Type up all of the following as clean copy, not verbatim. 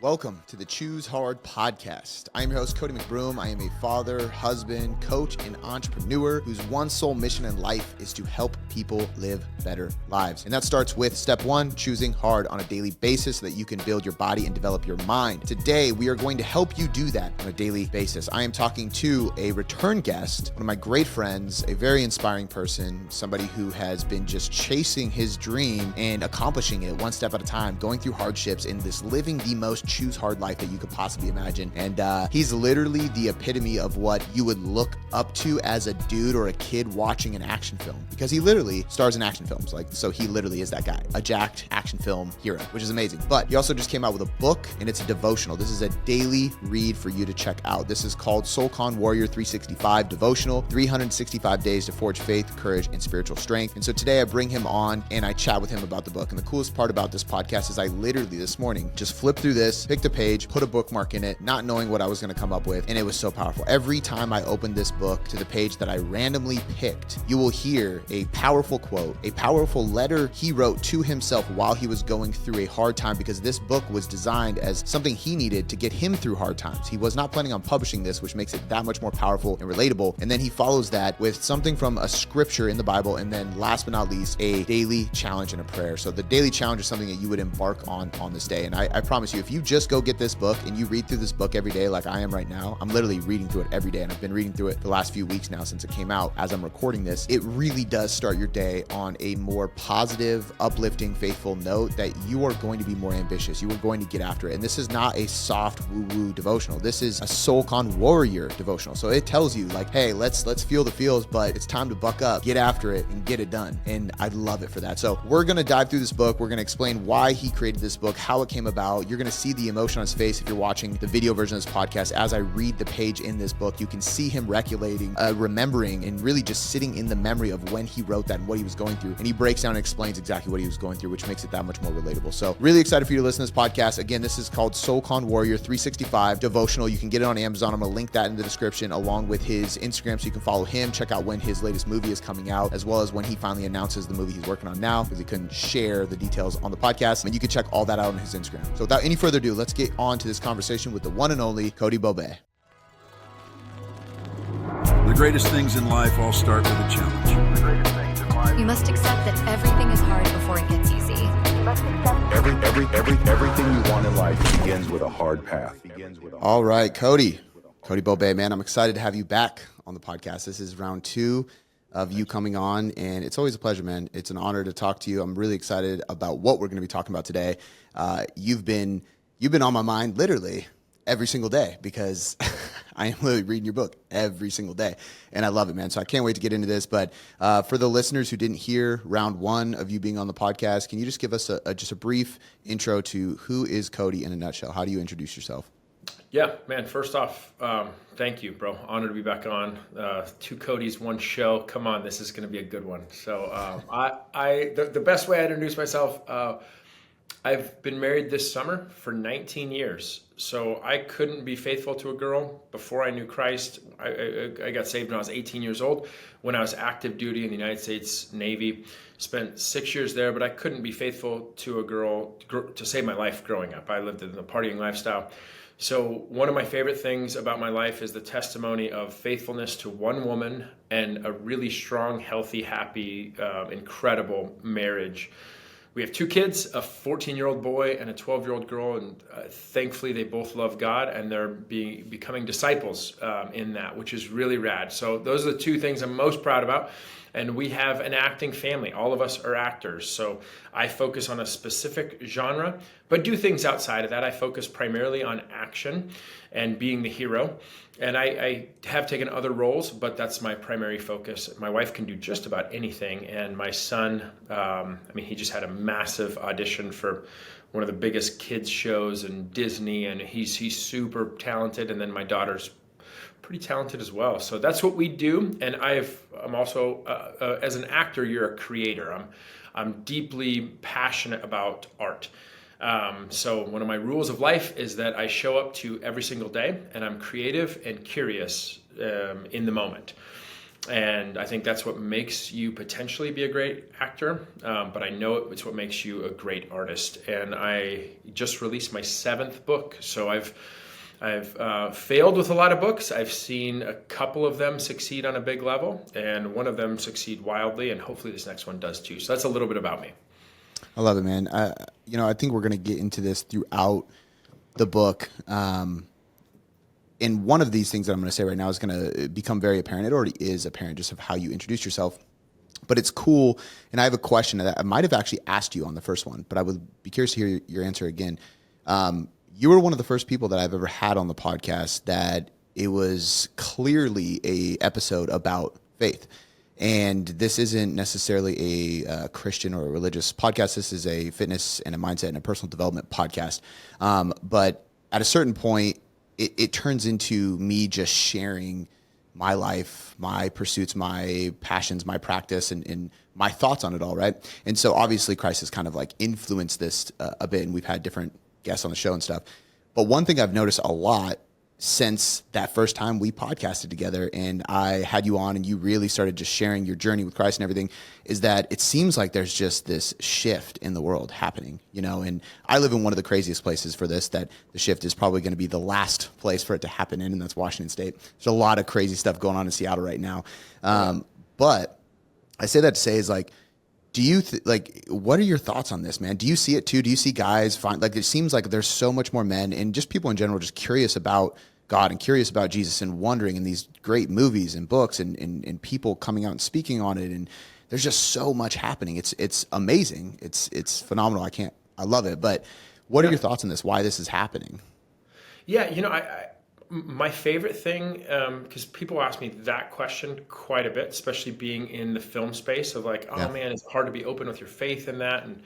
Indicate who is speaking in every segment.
Speaker 1: Welcome to the Choose Hard podcast. I am your host, Cody McBroom. I am a father, husband, coach, and entrepreneur whose one sole mission in life is to help people live better lives. And that starts with step one, choosing hard on a daily basis so that you can build your body and develop your mind. Today, we are going to help you do that on a daily basis. I am talking to a return guest, one of my great friends, a very inspiring person, somebody who has been just chasing his dream and accomplishing it one step at a time, going through hardships in this living the most choose hard life that you could possibly imagine. And he's literally the epitome of what you would look up to as a dude or a kid watching an action film, because he literally stars in action films. So he literally is that guy, a jacked action film hero, which is amazing. But he also just came out with a book, and it's a devotional. This is a daily read for you to check out. This is called SoulCon Warrior 365 Devotional, 365 Days to Forge Faith, Courage, and Spiritual Strength. And so today I bring him on and I chat with him about the book. And the coolest part about this podcast is I literally this morning just flipped through this, picked a page, put a bookmark in it, not knowing what I was going to come up with. And it was so powerful. Every time I opened this book to the page that I randomly picked, you will hear a powerful quote, a powerful letter he wrote to himself while he was going through a hard time, because this book was designed as something he needed to get him through hard times. He was not planning on publishing this, which makes it that much more powerful and relatable. And then he follows that with something from a scripture in the Bible. And then last but not least, a daily challenge and a prayer. So the daily challenge is something that you would embark on this day. And I promise you, if you just go get this book and you read through this book every day like I am right now, I'm literally reading through it every day, and I've been reading through it the last few weeks now since it came out as I'm recording this. It really does start your day on a more positive, uplifting, faithful note that you are going to be more ambitious. You are going to get after it. And this is not a soft woo-woo devotional. This is a SoulCon Warrior devotional. So it tells you like, hey, let's feel the feels, but it's time to buck up, get after it, and get it done. And I love it for that. So we're going to dive through this book. We're going to explain why he created this book, how it came about. You're going to see the emotion on his face if you're watching the video version of this podcast. As I read the page in this book, you can see him recollecting, remembering, and really just sitting in the memory of when he wrote that and what he was going through. And he breaks down and explains exactly what he was going through, which makes it that much more relatable. So really excited for you to listen to this podcast. Again, this is called SoulCon Warrior 365 Devotional. You can get it on Amazon. I'm going to link that in the description along with his Instagram so you can follow him, check out when his latest movie is coming out, as well as when he finally announces the movie he's working on now, because he couldn't share the details on the podcast. And you can check all that out on his Instagram. So without any further ado, let's get on to this conversation with the one and only Cody Bobay.
Speaker 2: The greatest things in life all start with a challenge.
Speaker 3: You must accept that everything is hard before it gets easy.
Speaker 4: Everything you want in life begins with a hard path.
Speaker 1: All right, Cody Bobay, man, I'm excited to have you back on the podcast. This is round 2 of you coming on, and it's always a pleasure, man. It's an honor to talk to you. I'm really excited about what we're going to be talking about today. You've been on my mind literally every single day, because I am literally reading your book every single day, and I love it, man. So I can't wait to get into this. But for the listeners who didn't hear round 1 of you being on the podcast, can you just give us just a brief intro to who is Cody in a nutshell? How do you introduce yourself?
Speaker 5: Yeah, man. First off, thank you, bro. Honored to be back on. 2 Codys, 1 show. Come on, this is going to be a good one. So the best way I introduce myself, I've been married this summer for 19 years. So I couldn't be faithful to a girl before I knew Christ. I got saved when I was 18 years old, when I was active duty in the United States Navy. Spent 6 years there, but I couldn't be faithful to a girl to save my life growing up. I lived in the partying lifestyle. So one of my favorite things about my life is the testimony of faithfulness to one woman and a really strong, healthy, happy, incredible marriage. We have 2 kids, a 14-year-old boy and a 12-year-old girl, and thankfully they both love God, and they're becoming disciples in that, which is really rad. So those are the 2 things I'm most proud about. And we have an acting family. All of us are actors. So I focus on a specific genre, but do things outside of that. I focus primarily on action and being the hero. And I have taken other roles, but that's my primary focus. My wife can do just about anything. And my son, he just had a massive audition for one of the biggest kids shows in Disney, and he's super talented. And then my daughter's pretty talented as well. So that's what we do. And I'm also, as an actor, you're a creator. I'm deeply passionate about art. So one of my rules of life is that I show up to every single day, and I'm creative and curious in the moment. And I think that's what makes you potentially be a great actor. But I know it's what makes you a great artist. And I just released my 7th book. So I've failed with a lot of books. I've seen a couple of them succeed on a big level, and one of them succeed wildly. And hopefully this next one does too. So that's a little bit about me.
Speaker 1: I love it, man. I think we're going to get into this throughout the book. And one of these things that I'm going to say right now is going to become very apparent. It already is apparent just of how you introduce yourself. But it's cool. And I have a question that I might have actually asked you on the first one, but I would be curious to hear your answer again. You were one of the first people that I've ever had on the podcast that it was clearly a episode about faith. And this isn't necessarily a Christian or a religious podcast. This is a fitness and a mindset and a personal development podcast. But at a certain point, it turns into me just sharing my life, my pursuits, my passions, my practice, and my thoughts on it all, right? And so obviously Christ has kind of like influenced this a bit, and we've had different guests on the show and stuff. But one thing I've noticed a lot since that first time we podcasted together and I had you on and you really started just sharing your journey with Christ and everything is that it seems like there's just this shift in the world happening, and I live in one of the craziest places for this, that the shift is probably going to be the last place for it to happen in, and that's Washington State. There's a lot of crazy stuff going on in Seattle right now. But I say that to say is like, do you what are your thoughts on this, man? Do you see it too? Do you see guys find it seems like there's so much more men and just people in general just curious about God and curious about Jesus and wondering in these great movies and books and people coming out and speaking on it. And there's just so much happening. It's amazing. It's phenomenal. I love it. But what are your thoughts on this? Why this is happening?
Speaker 5: Yeah. My favorite thing, because people ask me that question quite a bit, especially being in the film space of like, oh man, it's hard to be open with your faith in that. And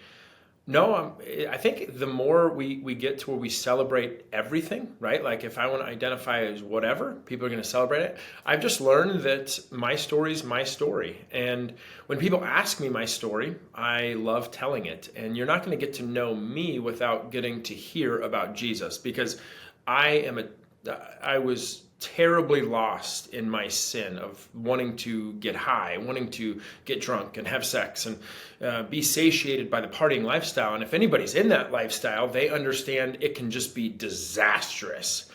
Speaker 5: no, I think the more we get to where we celebrate everything, right? Like if I want to identify as whatever, people are going to celebrate it. I've just learned that my story is my story. And when people ask me my story, I love telling it. And you're not going to get to know me without getting to hear about Jesus, because I was terribly lost in my sin of wanting to get high, wanting to get drunk and have sex and be satiated by the partying lifestyle. And if anybody's in that lifestyle, they understand it can just be disastrous.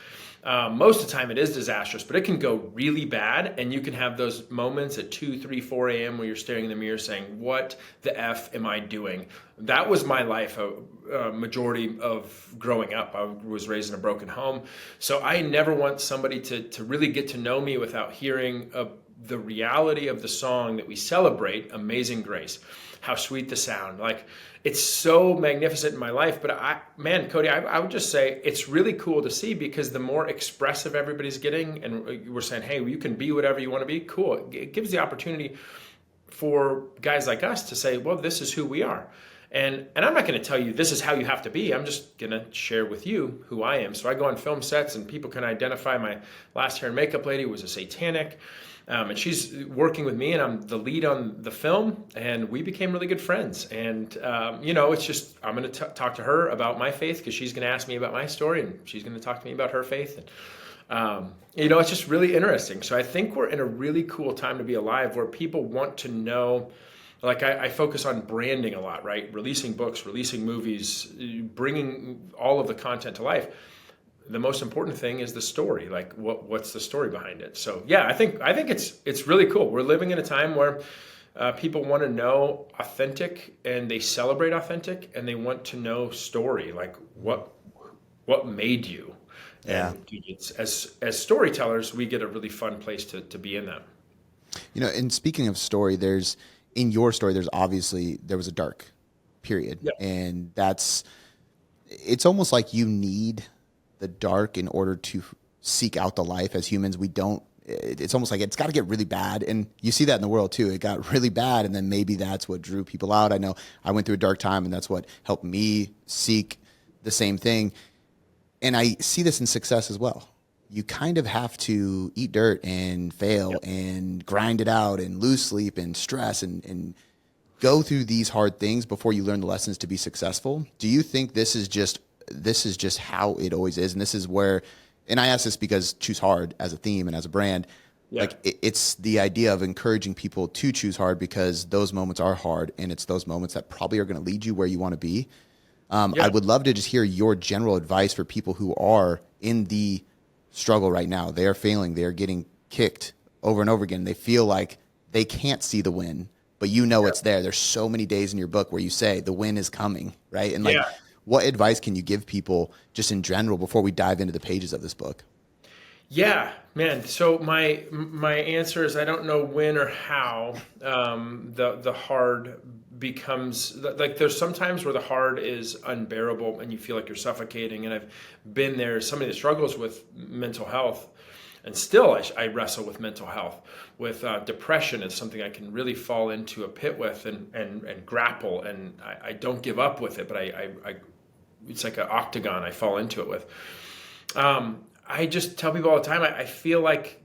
Speaker 5: Most of the time it is disastrous, but it can go really bad. And you can have those moments at 2, 3, 4 a.m. where you're staring in the mirror saying, what the F am I doing? That was my life, a majority of growing up. I was raised in a broken home. So I never want somebody to really get to know me without hearing the reality of the song that we celebrate, Amazing Grace. How sweet the sound. Like, it's so magnificent in my life. But Cody, I would just say it's really cool to see, because the more expressive everybody's getting, and we're saying, hey, you can be whatever you want to be, cool. It gives the opportunity for guys like us to say, well, this is who we are. And I'm not going to tell you this is how you have to be. I'm just going to share with you who I am. So I go on film sets and people can identify my last hair and makeup lady was a satanic. And she's working with me and I'm the lead on the film, and we became really good friends. And, it's just, I'm going to talk to her about my faith because she's going to ask me about my story and she's going to talk to me about her faith. And, it's just really interesting. So I think we're in a really cool time to be alive where people want to know. Like I focus on branding a lot, right? Releasing books, releasing movies, bringing all of the content to life. The most important thing is the story. Like what's the story behind it? So yeah, I think it's really cool. We're living in a time where people want to know authentic and they celebrate authentic, and they want to know story. Like what made you?
Speaker 1: Yeah.
Speaker 5: And it's, as storytellers, we get a really fun place to be in that.
Speaker 1: And speaking of story, in your story, there was a dark period. Yep. And it's almost like you need the dark in order to seek out the life. As humans, it's almost like it's got to get really bad. And you see that in the world too. It got really bad. And then maybe that's what drew people out. I know I went through a dark time, and that's what helped me seek the same thing. And I see this in success as well. You kind of have to eat dirt and fail and grind it out and lose sleep and stress and go through these hard things before you learn the lessons to be successful. Do you think this is just how it always is? And this is where, and I ask this because Choose Hard as a theme and as a brand,
Speaker 5: Yeah.
Speaker 1: Like it's the idea of encouraging people to choose hard because those moments are hard, and it's those moments that probably are going to lead you where you want to be.
Speaker 5: Yeah.
Speaker 1: I would love to just hear your general advice for people who are in the struggle right now. They are failing. They are getting kicked over and over again. They feel like they can't see the win, but you know it's there. There's so many days in your book where you say the win is coming, right? And like,
Speaker 5: Yeah.
Speaker 1: what advice can you give people just in general before we dive into the pages of this book?
Speaker 5: Yeah, man. So my answer is I don't know when or how the hard becomes like there's sometimes where the hard is unbearable and you feel like you're suffocating. And I've been there. Somebody that struggles with mental health, and still I wrestle with mental health. With depression is something I can really fall into a pit with and grapple, and I don't give up with it, but I it's like an octagon I fall into it with. I just tell people all the time, I feel like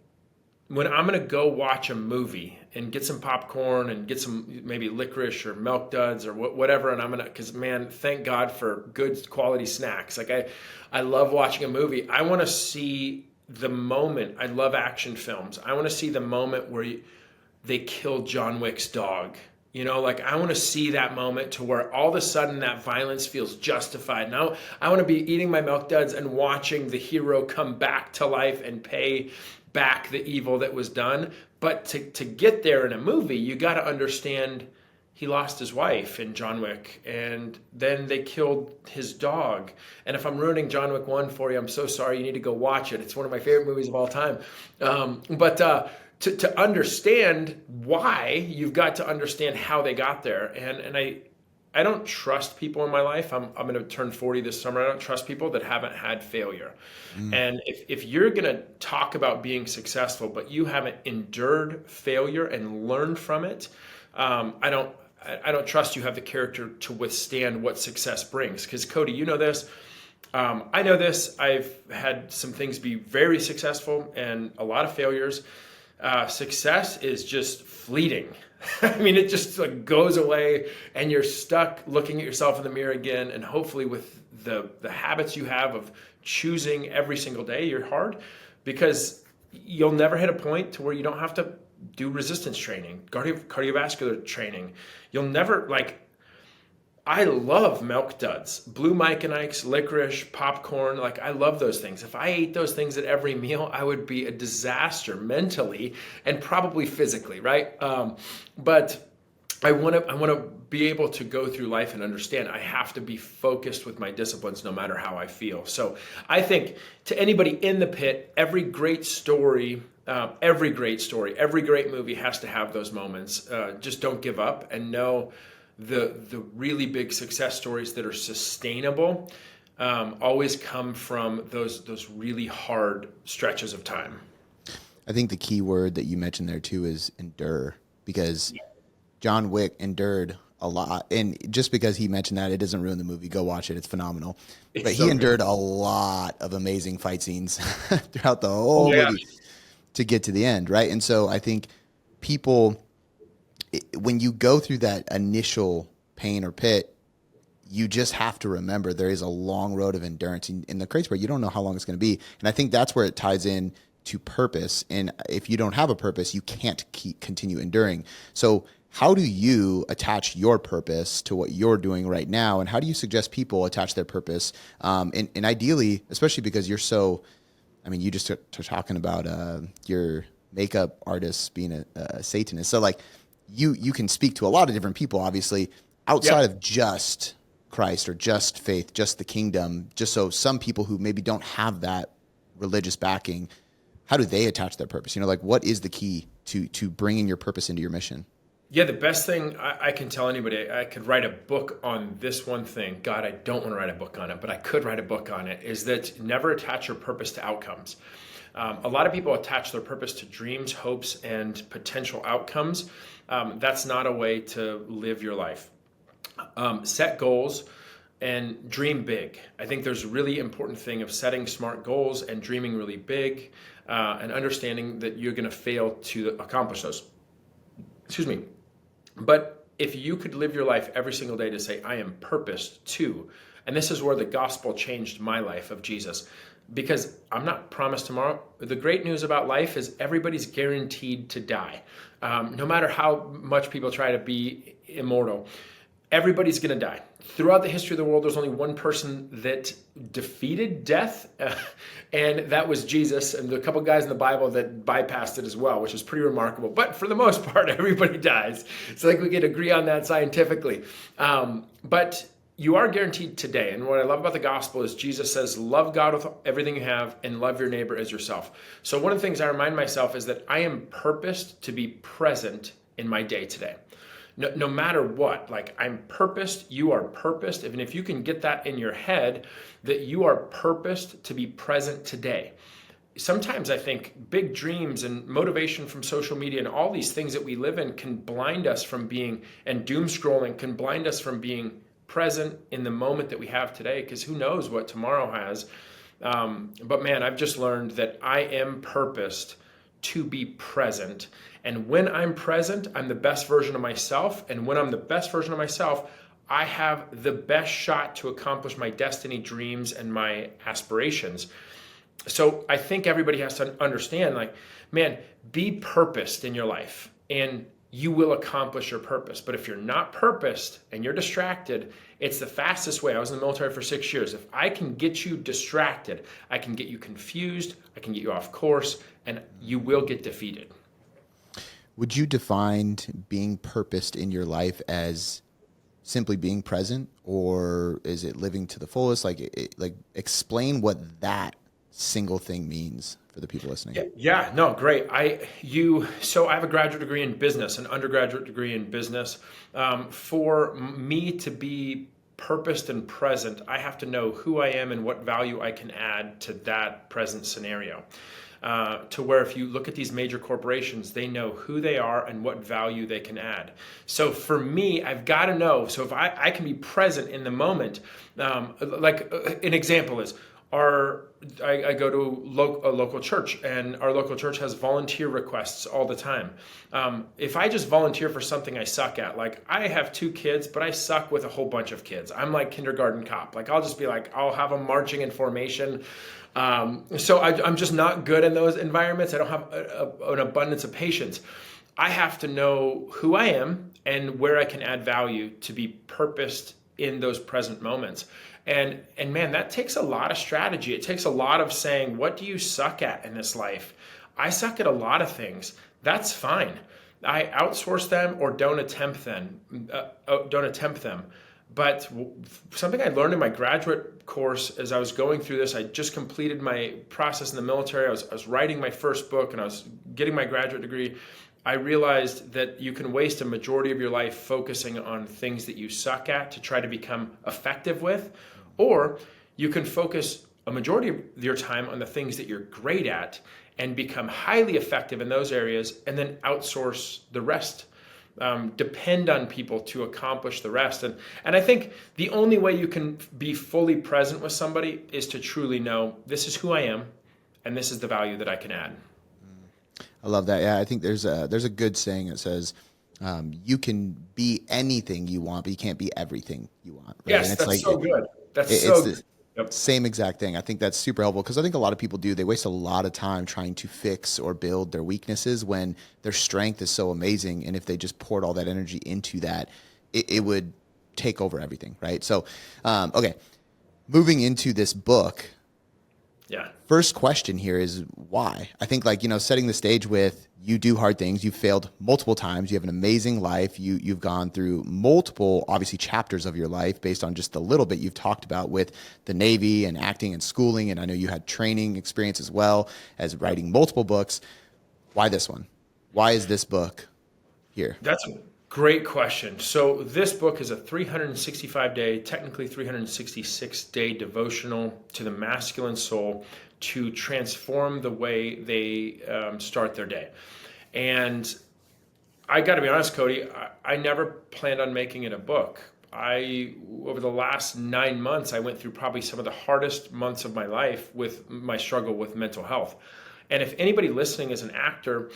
Speaker 5: when I'm going to go watch a movie and get some popcorn and get some maybe licorice or milk duds or whatever, and I'm going to, because man, thank God for good quality snacks. Like I love watching a movie. I want to see the moment. I love action films. I want to see the moment where they kill John Wick's dog. You know, like I want to see that moment to where all of a sudden that violence feels justified. Now I want to be eating my milk duds and watching the hero come back to life and pay back the evil that was done. But to get there in a movie, you got to understand he lost his wife in John Wick, and then they killed his dog. And if I'm ruining John Wick 1 for you, I'm so sorry. You need to go watch it. It's one of my favorite movies of all time. To understand why, you've got to understand how they got there. And I don't trust people in my life. I'm going to turn 40 this summer. I don't trust people that haven't had failure. And if you're going to talk about being successful, but you haven't endured failure and learned from it, I don't trust you have the character to withstand what success brings. Because Cody, you know this. I know this. I've had some things be very successful and a lot of failures. Success is just fleeting. I mean, it just like goes away and you're stuck looking at yourself in the mirror again. And hopefully with the habits you have of choosing every single day, you're hard because you'll never hit a point to where you don't have to do resistance training, cardiovascular training. You'll never I love milk duds, Blue Mike and Ike's, licorice, popcorn. Like I love those things. If I ate those things at every meal, I would be a disaster mentally and probably physically, right? But I want to be able to go through life and understand I have to be focused with my disciplines no matter how I feel. So I think to anybody in the pit, every great story, every great movie has to have those moments. Just don't give up and know the really big success stories that are sustainable always come from those really hard stretches of time.
Speaker 1: I think the key word that you mentioned there too is endure, because John Wick endured a lot. And just because he mentioned that, it doesn't ruin the movie. Go watch it. It's phenomenal. But he endured a lot of amazing fight scenes throughout the whole movie to get to the end, right? And so I think people, when you go through that initial pain or pit, you just have to remember there is a long road of endurance. In the crazy part, you don't know how long it's going to be. And I think that's where it ties in to purpose. And if you don't have a purpose, you can't continue enduring. So how do you attach your purpose to what you're doing right now? And how do you suggest people attach their purpose? And ideally, especially because you're so, I mean, you just are talking about your makeup artist being a Satanist. So like you can speak to a lot of different people, obviously, outside of just Christ or just faith, just the kingdom. Just so some people who maybe don't have that religious backing, how do they attach their purpose? You know, like what is the key to bringing your purpose into your mission?
Speaker 5: Yeah, the best thing I can tell anybody, I could write a book on this one thing. God, I don't want to write a book on it, but I could write a book on it, is that never attach your purpose to outcomes. A lot of people attach their purpose to dreams, hopes, and potential outcomes. That's not a way to live your life. Set goals and dream big. I think there's a really important thing of setting smart goals and dreaming really big and understanding that you're going to fail to accomplish those. Excuse me. But if you could live your life every single day to say, I am purposed to, and this is where the gospel changed my life of Jesus. because I'm not promised tomorrow. The great news about life is everybody's guaranteed to die. No matter how much people try to be immortal, everybody's going to die. Throughout the history of the world, there's only one person that defeated death, and that was Jesus. And there are a couple guys in the Bible that bypassed it as well, which is pretty remarkable. But for the most part, everybody dies. It's like we can agree on that scientifically. But you are guaranteed today. And what I love about the gospel is Jesus says, love God with everything you have and love your neighbor as yourself. So one of the things I remind myself is that I am purposed to be present in my day today. No matter what, like I'm purposed, you are purposed. Even if you can get that in your head, that you are purposed to be present today. Sometimes I think big dreams and motivation from social media and all these things that we live in can blind us from being, and doom scrolling can blind us from being present in the moment that we have today, because who knows what tomorrow has. But man, I've just learned that I am purposed to be present. And when I'm present, I'm the best version of myself. And when I'm the best version of myself, I have the best shot to accomplish my destiny, dreams, and my aspirations. So I think everybody has to understand, like, man, be purposed in your life and you will accomplish your purpose. But if you're not purposed and you're distracted, it's the fastest way. I was in the military for 6 years. If I can get you distracted, I can get you confused, I can get you off course, and you will get defeated.
Speaker 1: Would you define being purposed in your life as simply being present, or is it living to the fullest? Like explain what that single thing means for the people listening.
Speaker 5: Yeah, no, great. So I have a graduate degree in business, an undergraduate degree in business. For me to be purposed and present, I have to know who I am and what value I can add to that present scenario. To where if you look at these major corporations, they know who they are and what value they can add. So for me, I've got to know. So if I can be present in the moment, like an example is, I go to a local church, and our local church has volunteer requests all the time. If I just volunteer for something I suck at, like I have 2 kids, but I suck with a whole bunch of kids. I'm like kindergarten cop. Like I'll just be like, I'll have them marching in formation. So I'm just not good in those environments. I don't have an abundance of patience. I have to know who I am and where I can add value to be purposed in those present moments. And man, that takes a lot of strategy. It takes a lot of saying, what do you suck at in this life? I suck at a lot of things. That's fine. I outsource them or don't attempt them. But something I learned in my graduate course as I was going through this, I just completed my process in the military. I was writing my first book and I was getting my graduate degree. I realized that you can waste a majority of your life focusing on things that you suck at to try to become effective with, or you can focus a majority of your time on the things that you're great at and become highly effective in those areas, and then outsource the rest. Depend on people to accomplish the rest. And I think the only way you can be fully present with somebody is to truly know, this is who I am and this is the value that I can add.
Speaker 1: I love that. Yeah, I think there's a good saying that says, you can be anything you want, but you can't be everything you want. Right?
Speaker 5: Yes,
Speaker 1: and it's
Speaker 5: that's so good. That's so good. Yep.
Speaker 1: Same exact thing. I think that's super helpful, because I think a lot of people they waste a lot of time trying to fix or build their weaknesses when their strength is so amazing. And if they just poured all that energy into that, it would take over everything. Right. So, okay. Moving into this book.
Speaker 5: Yeah. First
Speaker 1: question here is why? I think setting the stage with, you do hard things. You've failed multiple times. You have an amazing life. You've gone through multiple, obviously, chapters of your life based on just a little bit you've talked about with the Navy and acting and schooling. And I know you had training experience as well as writing multiple books. Why this one? Why is this book here?
Speaker 5: That's a great question. So this book is a 365-day, technically 366-day devotional to the masculine soul to transform the way they start their day. And I got to be honest, Cody, I never planned on making it a book. Over the last 9 months, I went through probably some of the hardest months of my life with my struggle with mental health. And if anybody listening is an actor,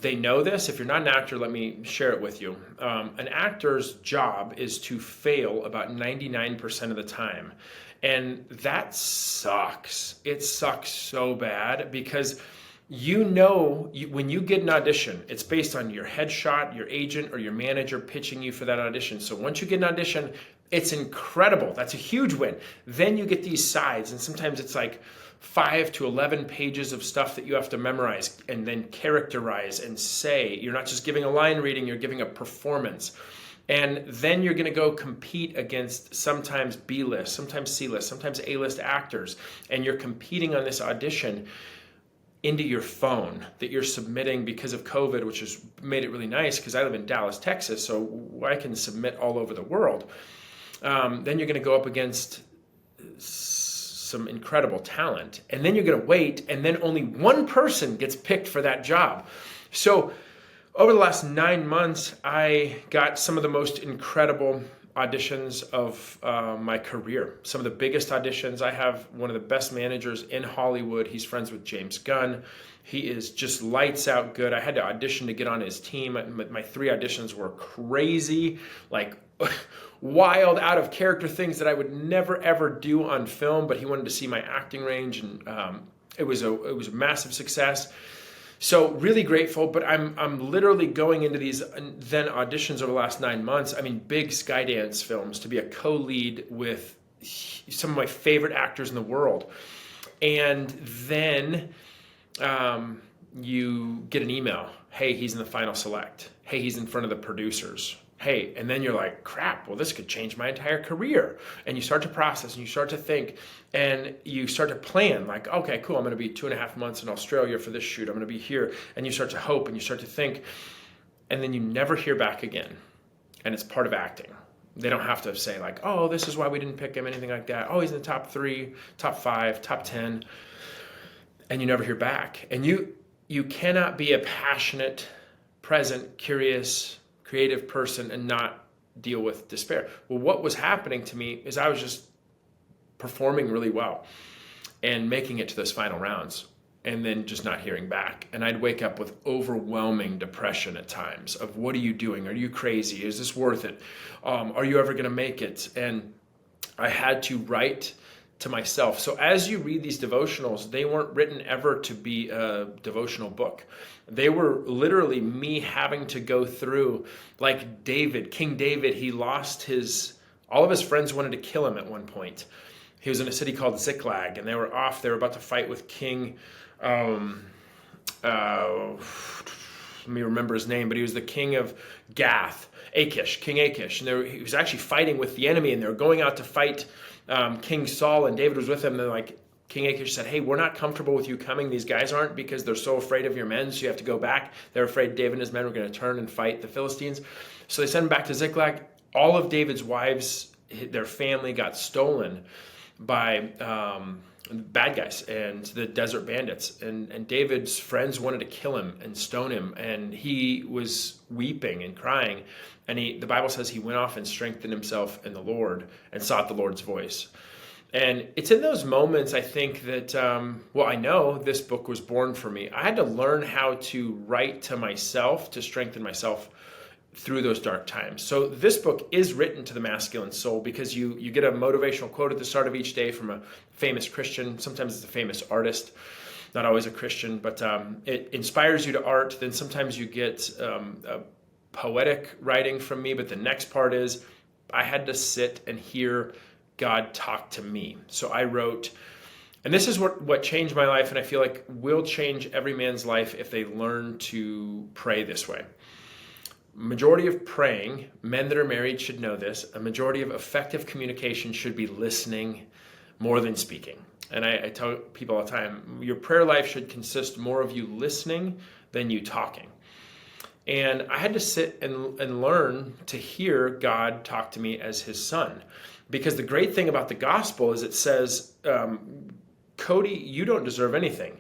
Speaker 5: they know this. If you're not an actor, let me share it with you. An actor's job is to fail about 99% of the time. And that sucks. It sucks so bad because when you get an audition, it's based on your headshot, your agent or your manager pitching you for that audition. So once you get an audition, it's incredible. That's a huge win. Then you get these sides, and sometimes it's like 5 to 11 pages of stuff that you have to memorize and then characterize and say. You're not just giving a line reading, you're giving a performance. And then you're going to go compete against sometimes B-list, sometimes C-list, sometimes A-list actors. And you're competing on this audition into your phone that you're submitting because of COVID, which has made it really nice because I live in Dallas, Texas, so I can submit all over the world. Then you're going to go up against some incredible talent, and then you're going to wait, and then only one person gets picked for that job. So over the last 9 months, I got some of the most incredible auditions of my career. Some of the biggest auditions. I have one of the best managers in Hollywood. He's friends with James Gunn. He is just lights out good. I had to audition to get on his team. My 3 auditions were crazy, like wild, out of character things that I would never ever do on film, but he wanted to see my acting range, and it was a massive success. So really grateful, but I'm literally going into these then auditions over the last 9 months. I mean, big Skydance films, to be a co-lead with some of my favorite actors in the world. And then you get an email. Hey, he's in the final select. Hey, he's in front of the producers. Hey, and then you're like, crap, well, this could change my entire career. And you start to process and you start to think and you start to plan like, okay, cool, I'm going to be 2.5 months in Australia for this shoot. I'm going to be here. And you start to hope and you start to think, and then you never hear back again. And it's part of acting. They don't have to say like, oh, this is why we didn't pick him, anything like that. Oh, he's in the top 3, top 5, top 10. And you never hear back. And you cannot be a passionate, present, curious, creative person and not deal with despair. Well, what was happening to me is I was just performing really well and making it to those final rounds and then just not hearing back. And I'd wake up with overwhelming depression at times of, what are you doing? Are you crazy? Is this worth it? Are you ever going to make it? And I had to write to myself. So as you read these devotionals, they weren't written ever to be a devotional book. They were literally me having to go through, like David, King David, he lost all of his friends wanted to kill him at one point. He was in a city called Ziklag, and they were about to fight with King, let me remember his name, but he was the king of Gath, King Achish. And he was actually fighting with the enemy, and they were going out to fight King Saul, and David was with him. And they're like, King Achish said, hey, we're not comfortable with you coming. These guys aren't, because they're so afraid of your men, so you have to go back. They're afraid David and his men were going to turn and fight the Philistines. So they sent him back to Ziklag. All of David's wives, their family got stolen by bad guys and the desert bandits. And David's friends wanted to kill him and stone him. And he was weeping and crying. And the Bible says he went off and strengthened himself in the Lord and sought the Lord's voice. And it's in those moments, I think, that, I know this book was born for me. I had to learn how to write to myself to strengthen myself through those dark times. So this book is written to the masculine soul, because you get a motivational quote at the start of each day from a famous Christian. Sometimes it's a famous artist, not always a Christian, but it inspires you to art. Then sometimes you get a poetic writing from me, but the next part is I had to sit and hear God talk to me. So I wrote, and this is what changed my life, and I feel like will change every man's life if they learn to pray this way. Majority of praying, men that are married should know this, a majority of effective communication should be listening more than speaking. And I tell people all the time, your prayer life should consist more of you listening than you talking. And I had to sit and learn to hear God talk to me as his son. Because the great thing about the gospel is it says, Cody, you don't deserve anything.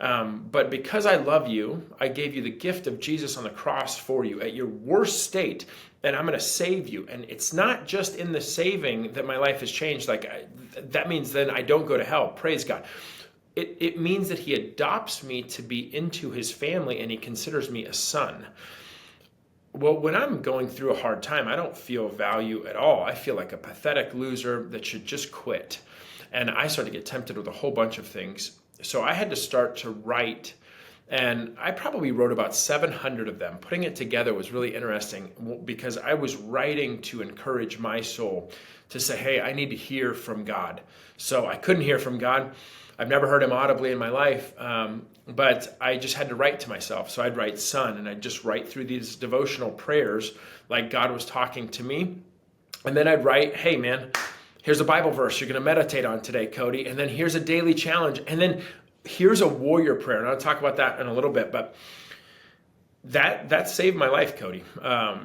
Speaker 5: But because I love you, I gave you the gift of Jesus on the cross for you at your worst state, and I'm going to save you. And it's not just in the saving that my life has changed. That means then I don't go to hell. Praise God. It means that he adopts me to be into his family, and he considers me a son. Well, when I'm going through a hard time, I don't feel value at all. I feel like a pathetic loser that should just quit. And I started to get tempted with a whole bunch of things. So I had to start to write, and I probably wrote about 700 of them. Putting it together was really interesting because I was writing to encourage my soul to say, hey, I need to hear from God. So I couldn't hear from God. I've never heard him audibly in my life, but I just had to write to myself. So I'd write son, and I'd just write through these devotional prayers like God was talking to me. And then I'd write, hey man, here's a Bible verse you're going to meditate on today, Cody. And then here's a daily challenge. And then here's a warrior prayer. And I'll talk about that in a little bit, but that saved my life, Cody.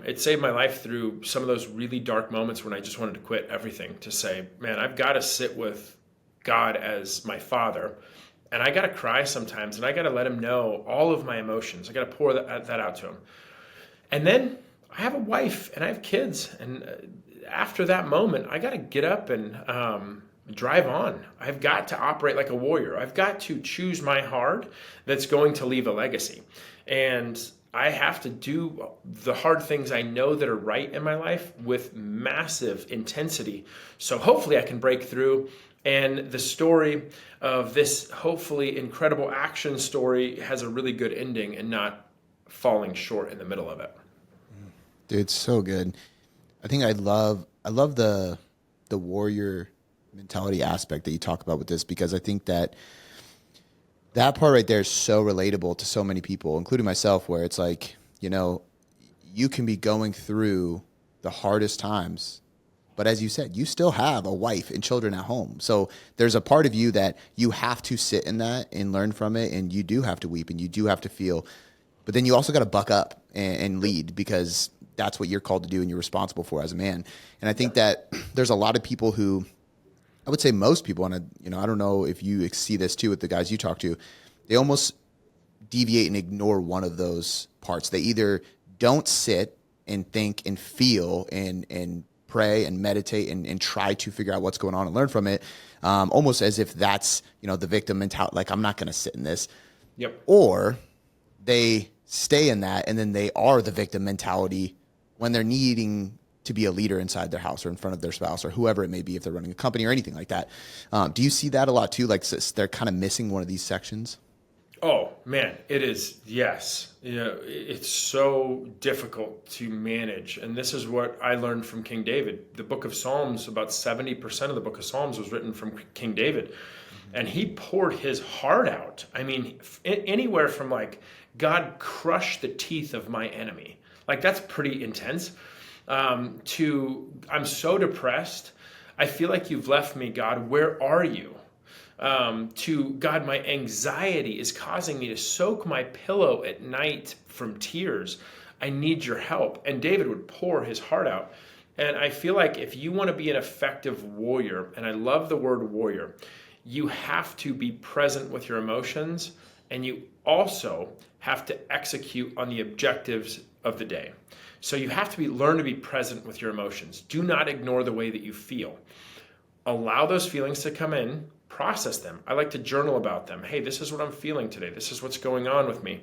Speaker 5: It saved my life through some of those really dark moments when I just wanted to quit everything, to say, man, I've got to sit with God as my father. And I got to cry sometimes, and I got to let him know all of my emotions. I got to pour that out to him. And then I have a wife and I have kids. And after that moment, I got to get up and drive on. I've got to operate like a warrior. I've got to choose my heart that's going to leave a legacy. And I have to do the hard things I know that are right in my life with massive intensity. So hopefully I can break through. And the story of this hopefully incredible action story has a really good ending and not falling short in the middle of it.
Speaker 1: Dude, it's so good. I think I love the warrior mentality aspect that you talk about with this, because I think that part right there is so relatable to so many people, including myself, where it's like, you can be going through the hardest times, but as you said, you still have a wife and children at home. So there's a part of you that you have to sit in that and learn from it, and you do have to weep and you do have to feel, but then you also got to buck up and lead, because that's what you're called to do and you're responsible for as a man. And I think that there's a lot of people who, I would say most people, and I don't know if you see this too with the guys you talk to, they almost deviate and ignore one of those parts. They either don't sit and think and feel and pray and meditate and try to figure out what's going on and learn from it, almost as if that's, the victim mentality, like I'm not going to sit in this.
Speaker 5: Yep.
Speaker 1: Or they stay in that, and then they are the victim mentality when they're needing to be a leader inside their house or in front of their spouse or whoever it may be, if they're running a company or anything like that. Do you see that a lot too? Like they're kind of missing one of these sections?
Speaker 5: Oh man, it is. Yes. It's so difficult to manage. And this is what I learned from King David. The book of Psalms, about 70% of the book of Psalms was written from King David. And he poured his heart out. I mean, anywhere from like, God, crush the teeth of my enemy. Like that's pretty intense. To I'm so depressed. I feel like you've left me, God. Where are you? To God, my anxiety is causing me to soak my pillow at night from tears. I need your help. And David would pour his heart out. And I feel like if you want to be an effective warrior, and I love the word warrior, you have to be present with your emotions, and you also have to execute on the objectives of the day. So you have to learn to be present with your emotions. Do not ignore the way that you feel. Allow those feelings to come in, process them. I like to journal about them. Hey, this is what I'm feeling today. This is what's going on with me.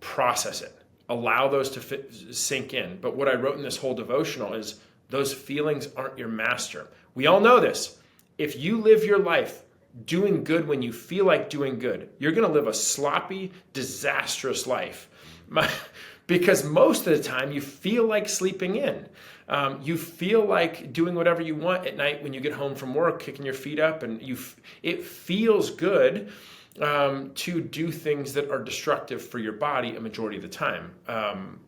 Speaker 5: Process it. Allow those to sink in. But what I wrote in this whole devotional is those feelings aren't your master. We all know this. If you live your life doing good when you feel like doing good, you're going to live a sloppy, disastrous life. Because most of the time you feel like sleeping in. You feel like doing whatever you want at night when you get home from work, kicking your feet up, and it feels good to do things that are destructive for your body a majority of the time.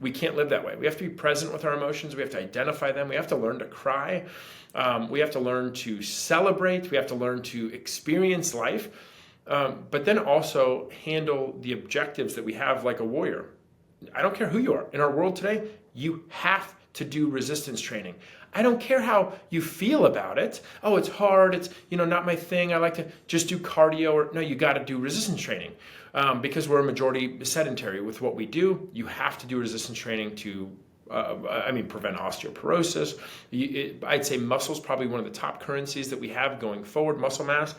Speaker 5: We can't live that way. We have to be present with our emotions. We have to identify them. We have to learn to cry. We have to learn to celebrate. We have to learn to experience life, but then also handle the objectives that we have like a warrior. I don't care who you are. In our world today, you have to do resistance training. I don't care how you feel about it. Oh, it's hard. It's, not my thing. I like to just do cardio. Or no, you got to do resistance training because we're a majority sedentary with what we do. You have to do resistance training to prevent osteoporosis. I'd say muscle is probably one of the top currencies that we have going forward, muscle mass.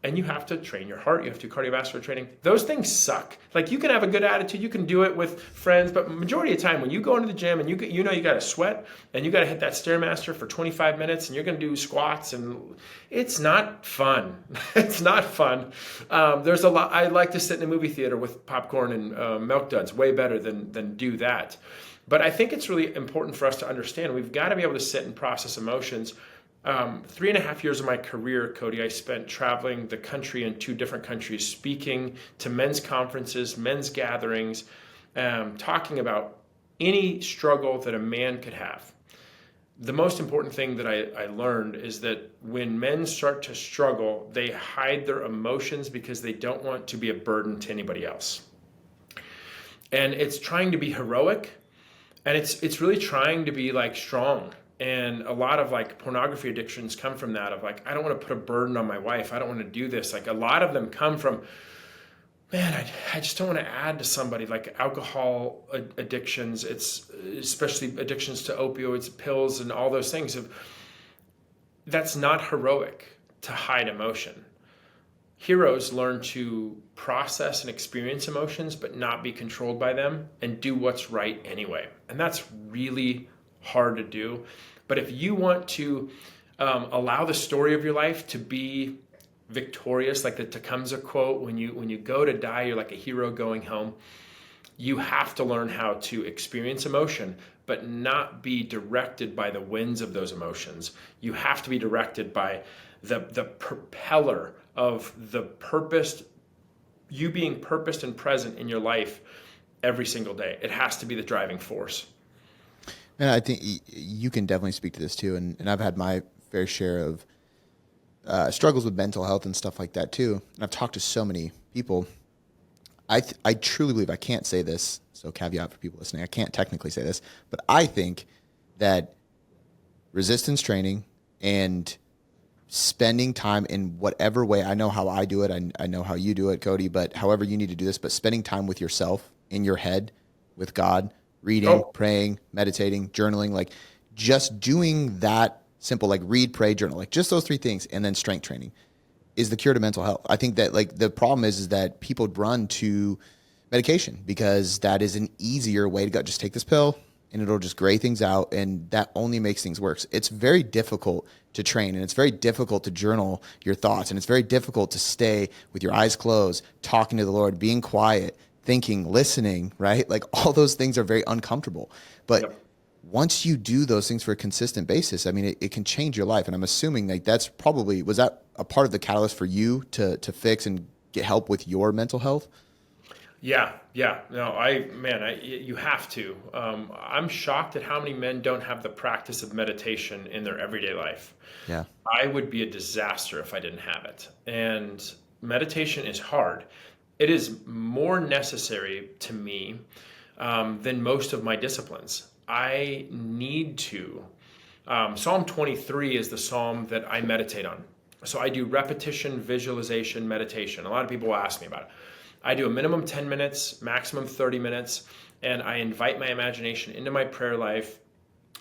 Speaker 5: And you have to train your heart. You have to do cardiovascular training. Those things suck. Like, you can have a good attitude. You can do it with friends. But majority of the time when you go into the gym and you got to sweat and you got to hit that Stairmaster for 25 minutes and you're going to do squats, and it's not fun. It's not fun. There's a lot. I like to sit in a movie theater with popcorn and Milk Duds. Way better than do that. But I think it's really important for us to understand we've got to be able to sit and process emotions. 3.5 years of my career, Cody, I spent traveling the country in 2 different countries, speaking to men's conferences, men's gatherings, talking about any struggle that a man could have. The most important thing that I learned is that when men start to struggle, they hide their emotions because they don't want to be a burden to anybody else. And it's trying to be heroic, and it's really trying to be like strong. And a lot of like pornography addictions come from that, of like, I don't want to put a burden on my wife. I don't want to do this. Like, a lot of them come from, man, I just don't want to add to somebody. Like alcohol addictions, it's especially addictions to opioids, pills, and all those things. That's not heroic to hide emotion. Heroes learn to process and experience emotions, but not be controlled by them and do what's right anyway. And that's really hard to do. But if you want to allow the story of your life to be victorious, like the Tecumseh quote, when you go to die, you're like a hero going home. You have to learn how to experience emotion, but not be directed by the winds of those emotions. You have to be directed by the propeller of the purpose, you being purposed and present in your life every single day. It has to be the driving force.
Speaker 1: And I think you can definitely speak to this too. And I've had my fair share of struggles with mental health and stuff like that too. And I've talked to so many people. I truly believe, I can't say this, so caveat for people listening, I can't technically say this, but I think that resistance training and spending time in whatever way, I know how I do it, I know how you do it, Cody, but however you need to do this, but spending time with yourself, in your head, with God, reading, praying, meditating, journaling, like just doing that simple, like read, pray, journal, like just those 3 things, and then strength training is the cure to mental health. I think that like the problem is that people run to medication because that is an easier way to go. Just take this pill and it'll just gray things out, and that only makes things worse. It's very difficult to train, and it's very difficult to journal your thoughts, and it's very difficult to stay with your eyes closed, talking to the Lord, being quiet, thinking, listening, right? Like all those things are very uncomfortable. But once you do those things for a consistent basis, I mean, it can change your life. And I'm assuming like that's probably, was that a part of the catalyst for you to fix and get help with your mental health?
Speaker 5: Yeah. No, you have to. I'm shocked at how many men don't have the practice of meditation in their everyday life.
Speaker 1: Yeah.
Speaker 5: I would be a disaster if I didn't have it. And meditation is hard. It is more necessary to me than most of my disciplines. I need to. Psalm 23 is the psalm that I meditate on. So I do repetition, visualization, meditation. A lot of people will ask me about it. I do a minimum 10 minutes, maximum 30 minutes, and I invite my imagination into my prayer life.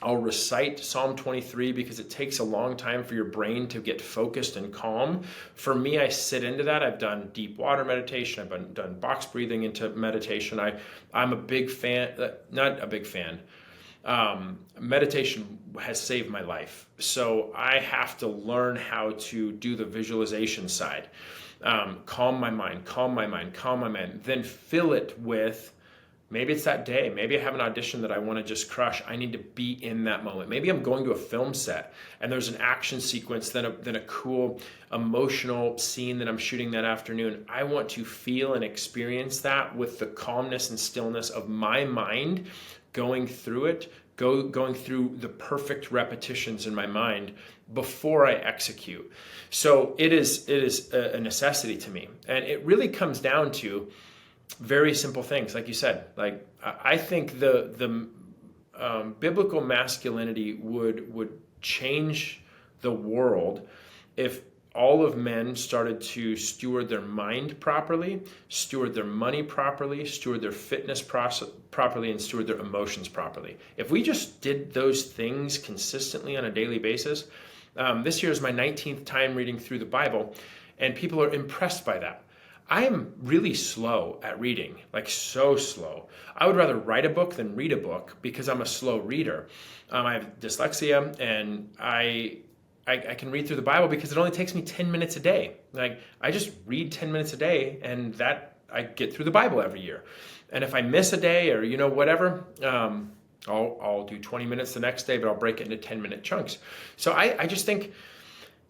Speaker 5: I'll recite Psalm 23 because it takes a long time for your brain to get focused and calm. For me, I sit into that. I've done deep water meditation. I've done box breathing into meditation. I'm a big fan, not a big fan. Meditation has saved my life. So I have to learn how to do the visualization side. Calm my mind, then fill it with, maybe it's that day. Maybe I have an audition that I want to just crush. I need to be in that moment. Maybe I'm going to a film set and there's an action sequence, then a cool emotional scene that I'm shooting that afternoon. I want to feel and experience that with the calmness and stillness of my mind going through it, going through the perfect repetitions in my mind before I execute. So it is a necessity to me. And it really comes down to very simple things. Like you said, like I think the biblical masculinity would change the world if all of men started to steward their mind properly, steward their money properly, steward their fitness properly, and steward their emotions properly. If we just did those things consistently on a daily basis, this year is my 19th time reading through the Bible, and people are impressed by that. I am really slow at reading, like so slow. I would rather write a book than read a book because I'm a slow reader. I have dyslexia, and I can read through the Bible because it only takes me 10 minutes a day. Like, I just read 10 minutes a day, and that I get through the Bible every year. And if I miss a day or, whatever, I'll do 20 minutes the next day, but I'll break it into 10-minute chunks. So I just think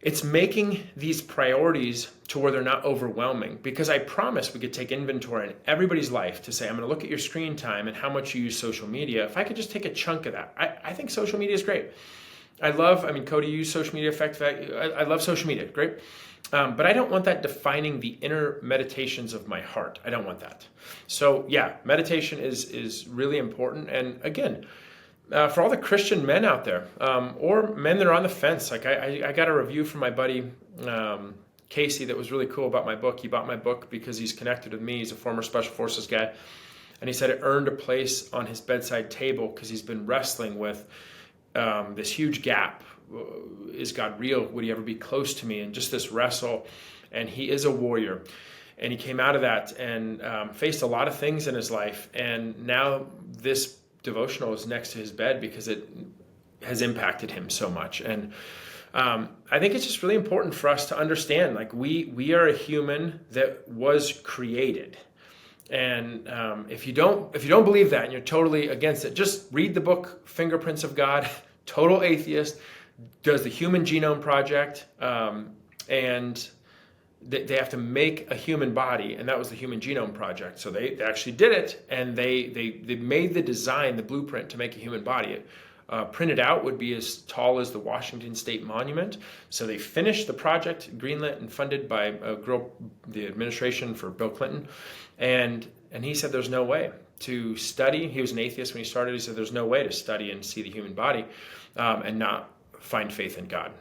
Speaker 5: it's making these priorities to where they're not overwhelming, because I promise we could take inventory in everybody's life to say, I'm going to look at your screen time and how much you use social media. If I could just take a chunk of that, I think social media is great. Cody used social media effectively. I love social media, great. But I don't want that defining the inner meditations of my heart. I don't want that. So yeah, meditation is really important. And again, for all the Christian men out there, or men that are on the fence, like I got a review from my buddy, Casey, that was really cool about my book. He bought my book because he's connected with me. He's a former Special Forces guy. And he said it earned a place on his bedside table because he's been wrestling with this huge gap. Is God real? Would he ever be close to me? And just this wrestle. And he is a warrior. And he came out of that and faced a lot of things in his life. And now this devotional is next to his bed because it has impacted him so much. And I think it's just really important for us to understand, like, we are a human that was created. And if you don't believe that and you're totally against it, just read the book Fingerprints of God. Total atheist, does the Human Genome Project, and they have to make a human body, and that was the Human Genome Project. So they actually did it, and they made the design, the blueprint to make a human body. Printed out would be as tall as the Washington State Monument. So they finished the project, greenlit and funded by the administration for Bill Clinton. And he said there's no way to study. He was an atheist when he started. He said there's no way to study and see the human body and not find faith in God.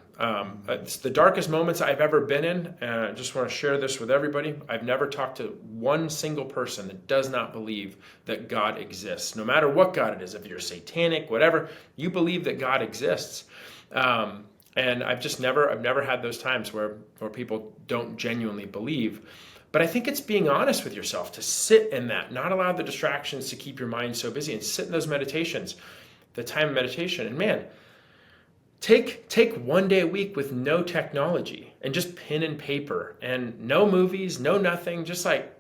Speaker 5: It's the darkest moments I've ever been in. I just want to share this with everybody. I've never talked to one single person that does not believe that God exists. No matter what God it is, if you're satanic, whatever, you believe that God exists. And I've never had those times where people don't genuinely believe. But I think it's being honest with yourself to sit in that, not allow the distractions to keep your mind so busy, and sit in those meditations, the time of meditation. And man, take one day a week with no technology and just pen and paper and no movies, no nothing, just like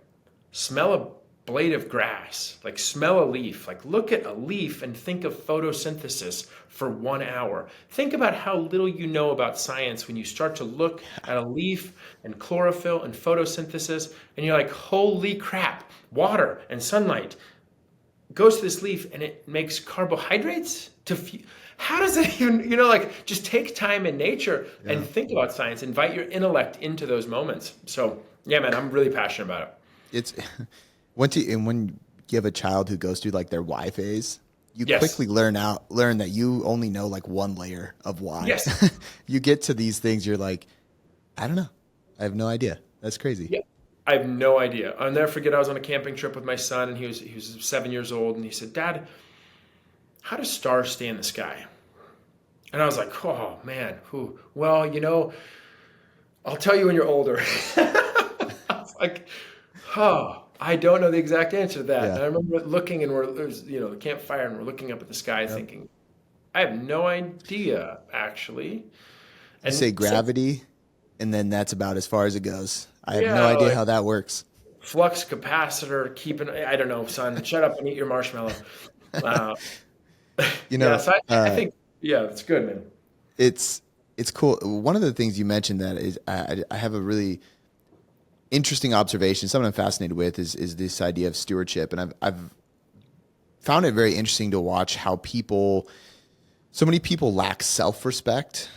Speaker 5: smell a blade of grass, like smell a leaf, like look at a leaf and think of photosynthesis for 1 hour. Think about how little you know about science when you start to look at a leaf and chlorophyll and photosynthesis, and you're like, holy crap, water and sunlight goes to this leaf and it makes carbohydrates to how does it even, just take time in nature and think about science, invite your intellect into those moments. So yeah, man, I'm really passionate about it.
Speaker 1: It's when you have a child who goes through like their why phase, you quickly learn that you only know like one layer of why.
Speaker 5: Yes.
Speaker 1: You get to these things, you're like, I don't know. I have no idea. That's crazy.
Speaker 5: Yeah. I have no idea. I'll never forget, I was on a camping trip with my son, and he was 7 years old, and he said, Dad, how do stars stay in the sky? And I was like, oh man, well, I'll tell you when you're older. I was like, I don't know the exact answer to that. Yeah. And I remember looking, and there's the campfire, and we're looking up at the sky thinking, I have no idea, actually. And
Speaker 1: you say gravity, and then that's about as far as it goes. I have no idea how that works.
Speaker 5: Flux capacitor, I don't know, son, shut up and eat your marshmallow. So I think, it's good, man.
Speaker 1: It's cool. One of the things you mentioned that is, I have a really interesting observation, something I'm fascinated with is this idea of stewardship. And I've found it very interesting to watch how so many people lack self-respect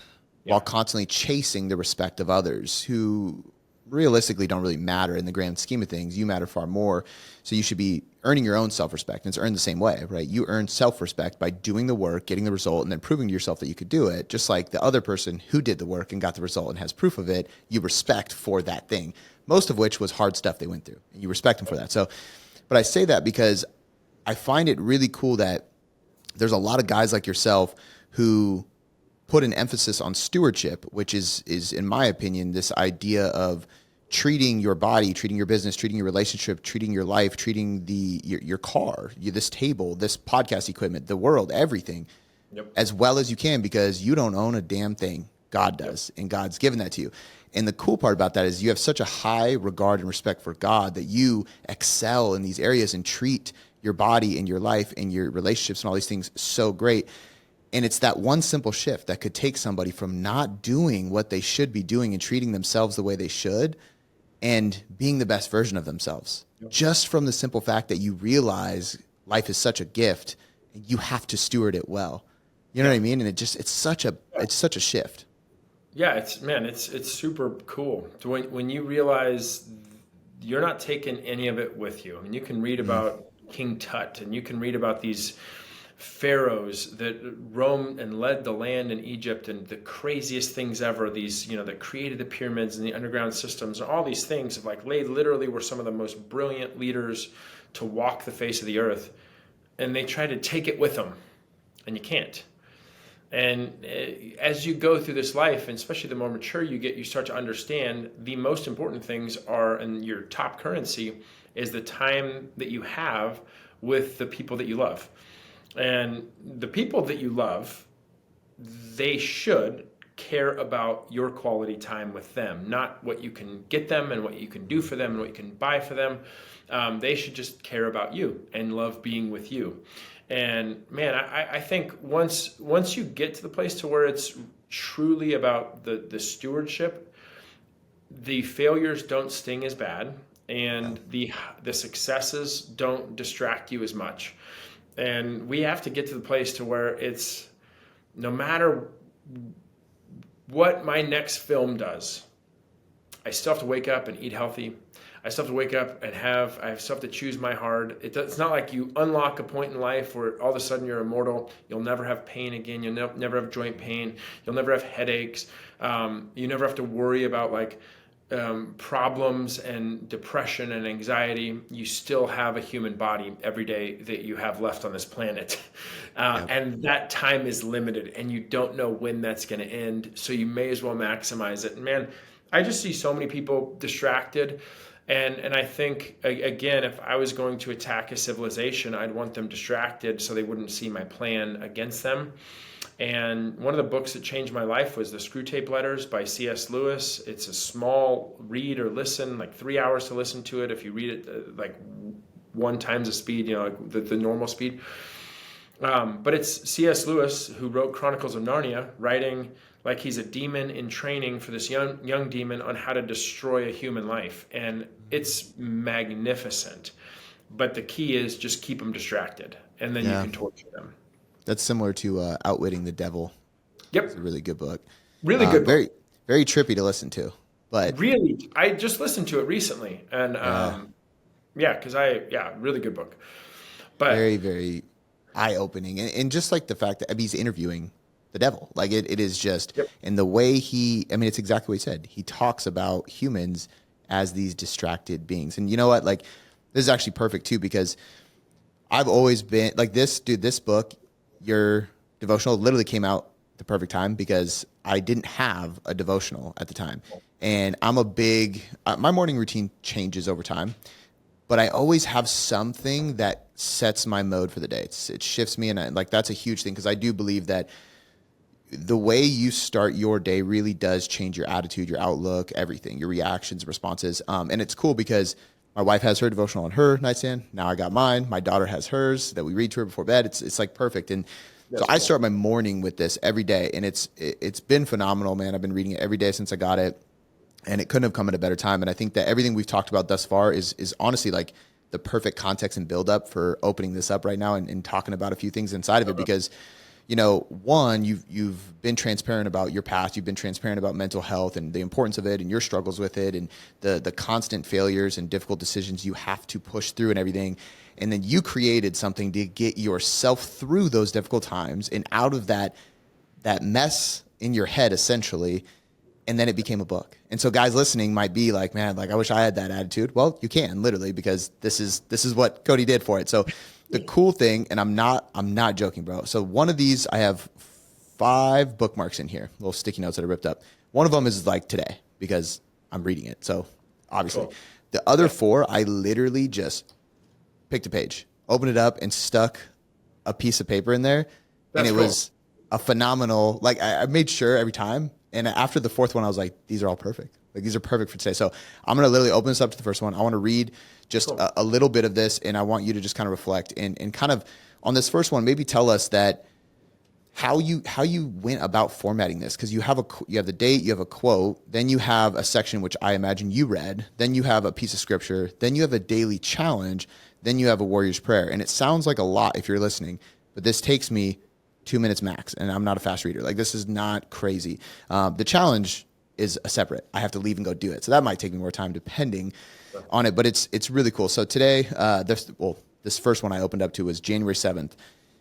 Speaker 1: while constantly chasing the respect of others who realistically don't really matter in the grand scheme of things. You matter far more. So you should be earning your own self-respect. And it's earned the same way, right? You earn self-respect by doing the work, getting the result, and then proving to yourself that you could do it. Just like the other person who did the work and got the result and has proof of it, you respect for that thing, most of which was hard stuff they went through. And you respect them for that. So, but I say that because I find it really cool that there's a lot of guys like yourself who put an emphasis on stewardship, which is in my opinion, this idea of treating your body, treating your business, treating your relationship, treating your life, treating your car, this table, this podcast equipment, the world, everything, as well as you can, because you don't own a damn thing. God does, and God's given that to you. And the cool part about that is you have such a high regard and respect for God that you excel in these areas and treat your body and your life and your relationships and all these things so great. And it's that one simple shift that could take somebody from not doing what they should be doing and treating themselves the way they should and being the best version of themselves. Just from the simple fact that you realize life is such a gift and you have to steward it well. You know what I mean? And it's such a shift.
Speaker 5: Yeah, it's super cool. When you realize you're not taking any of it with you. I mean, you can read about King Tut, and you can read about these pharaohs that roamed and led the land in Egypt, and the craziest things ever. These, that created the pyramids and the underground systems, and all these things. They literally were some of the most brilliant leaders to walk the face of the earth, and they try to take it with them, and you can't. And as you go through this life, and especially the more mature you get, you start to understand the most important things are, and your top currency is the time that you have with the people that you love. And the people that you love, they should care about your quality time with them, not what you can get them and what you can do for them and what you can buy for them. They should just care about you and love being with you. And man, I think once you get to the place to where it's truly about the stewardship, the failures don't sting as bad, and the successes don't distract you as much. And we have to get to the place to where it's no matter what my next film does, I still have to wake up and eat healthy. I still have to wake up and I still have to choose my heart. It's not like you unlock a point in life where all of a sudden you're immortal. You'll never have pain again. You'll never have joint pain. You'll never have headaches. You never have to worry about problems and depression and anxiety. You still have a human body every day that you have left on this planet. And that time is limited, and you don't know when that's going to end. So you may as well maximize it. And man, I just see so many people distracted. And I think, again, if I was going to attack a civilization, I'd want them distracted so they wouldn't see my plan against them. And one of the books that changed my life was The Screwtape Letters by C.S. Lewis. It's a small read or listen, 3 hours to listen to it if you read it 1 times the speed, the normal speed. But it's C.S. Lewis who wrote Chronicles of Narnia, writing like he's a demon in training for this young demon on how to destroy a human life. And it's magnificent. But the key is just keep them distracted, and then you can torture them.
Speaker 1: That's similar to Outwitting the Devil.
Speaker 5: Yep.
Speaker 1: It's a really good book.
Speaker 5: Really good book.
Speaker 1: Very, very trippy to listen to. But
Speaker 5: really, I just listened to it recently. And really good book. But
Speaker 1: very, very eye-opening. And just like the fact that he's interviewing the devil. It is just, and the way it's exactly what he said. He talks about humans as these distracted beings. And you know what? This is actually perfect too, because I've always been this book, your devotional, literally came out the perfect time because I didn't have a devotional at the time. And I'm a big, my morning routine changes over time, but I always have something that sets my mode for the day. It shifts me. And that's a huge thing, because I do believe that the way you start your day really does change your attitude, your outlook, everything, your reactions, responses. And it's cool because my wife has her devotional on her nightstand. Now I got mine. My daughter has hers that we read to her before bed. It's perfect. And so I start my morning with this every day, and it's been phenomenal, man. I've been reading it every day since I got it, and it couldn't have come at a better time. And I think that everything we've talked about thus far is honestly the perfect context and build up for opening this up right now and talking about a few things inside of it, because one, you've been transparent about your past. You've been transparent about mental health and the importance of it and your struggles with it and the constant failures and difficult decisions you have to push through and everything. And then you created something to get yourself through those difficult times and out of that mess in your head, essentially. And then it became a book. And so guys listening might be like, man, like I wish I had that attitude. Well, you can literally, because this is what Cody did for it. So the cool thing, and I'm not joking, bro. So one of these, I have 5 bookmarks in here, little sticky notes that I ripped up. One of them is like today because I'm reading it. So obviously the other 4, I literally just picked a page, opened it up and stuck a piece of paper in there. And it was a phenomenal, like I made sure every time. And after the 4th one, I was like, these are all perfect. Like these are perfect for today. So I'm going to literally open this up to the first one. I want to read just a little bit of this, and I want you to just kind of reflect and kind of on this first one, maybe tell us that how you went about formatting this, because you have the date, you have a quote, then you have a section which I imagine you read, then you have a piece of scripture, then you have a daily challenge, then you have a warrior's prayer. And it sounds like a lot if you're listening, but this takes me 2 minutes max, and I'm not a fast reader. Like this is not crazy. The challenge is a separate. I have to leave and go do it. So that might take me more time depending on it, but it's really cool. So today, this first one I opened up to was January 7th.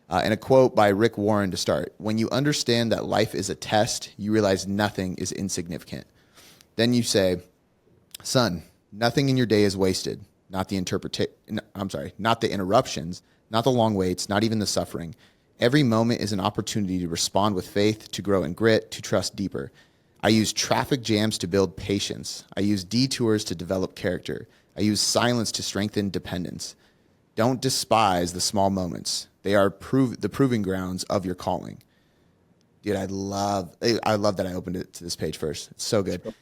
Speaker 1: And a quote by Rick Warren to start. When you understand that life is a test, you realize nothing is insignificant. Then you say, son, nothing in your day is wasted. Not the interruptions, not the long waits, not even the suffering. Every moment is an opportunity to respond with faith, to grow in grit, to trust deeper. I use traffic jams to build patience. I use detours to develop character. I use silence to strengthen dependence. Don't despise the small moments. They are the proving grounds of your calling. Dude, I love that I opened it to this page first. It's so good.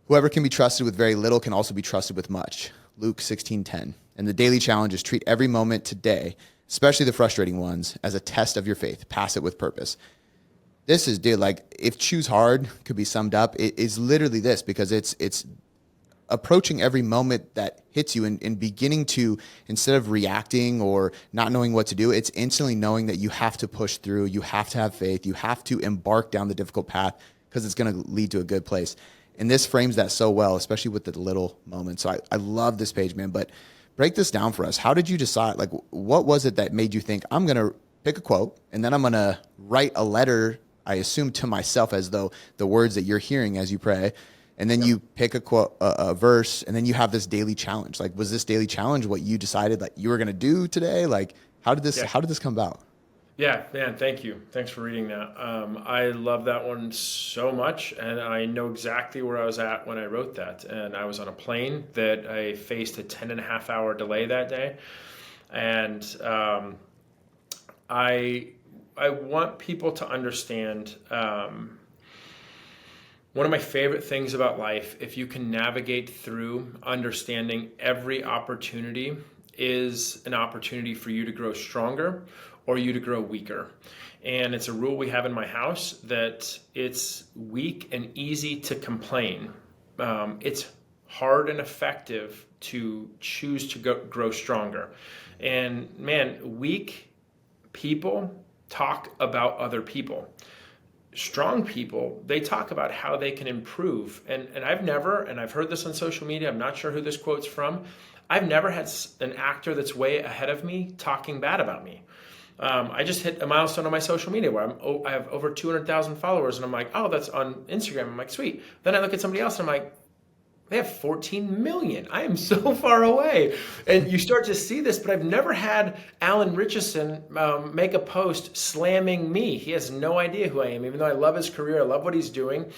Speaker 1: Whoever can be trusted with very little can also be trusted with much. Luke 16:10. And the daily challenge is treat every moment today, especially the frustrating ones, as a test of your faith. Pass it with purpose. This is, dude, like if choose hard could be summed up, it is literally this, because it's approaching every moment that hits you and beginning to, instead of reacting or not knowing what to do, it's instantly knowing that you have to push through, you have to have faith, you have to embark down the difficult path because it's going to lead to a good place. And this frames that so well, especially with the little moments. So I love this page, man, but break this down for us. How did you decide, like, what was it that made you think, I'm going to pick a quote and then I'm going to write a letter, I assume to myself, as though the words that you're hearing as you pray, and then you pick a quote, a verse, and then you have this daily challenge. Like, was this daily challenge what you decided like you were going to do today? Like, how did this come about?
Speaker 5: Yeah, man, thank you. Thanks for reading that. I love that one so much, and I know exactly where I was at when I wrote that. And I was on a plane that I faced a 10.5-hour delay that day. And I want people to understand one of my favorite things about life, if you can navigate through understanding every opportunity is an opportunity for you to grow stronger or you to grow weaker. And it's a rule we have in my house that it's weak and easy to complain. It's hard and effective to choose to grow stronger. And man, weak people talk about other people. Strong people, they talk about how they can improve. And I've heard this on social media, I'm not sure who this quote's from, I've never had an actor that's way ahead of me talking bad about me. I just hit a milestone on my social media where I have over 200,000 followers, and I'm like, oh, that's on Instagram. I'm like, sweet. Then I look at somebody else and I'm like, they have 14 million. I am so far away. And you start to see this, but I've never had Alan Richardson make a post slamming me. He has no idea who I am, even though I love his career. I love what he's doing.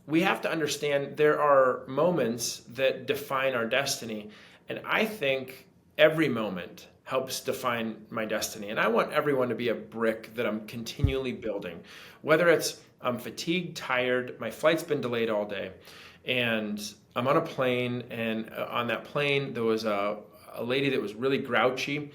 Speaker 5: We have to understand there are moments that define our destiny. And I think every moment helps define my destiny. And I want everyone to be a brick that I'm continually building. Whether it's I'm fatigued, tired, my flight's been delayed all day, and I'm on a plane, and on that plane there was a lady that was really grouchy.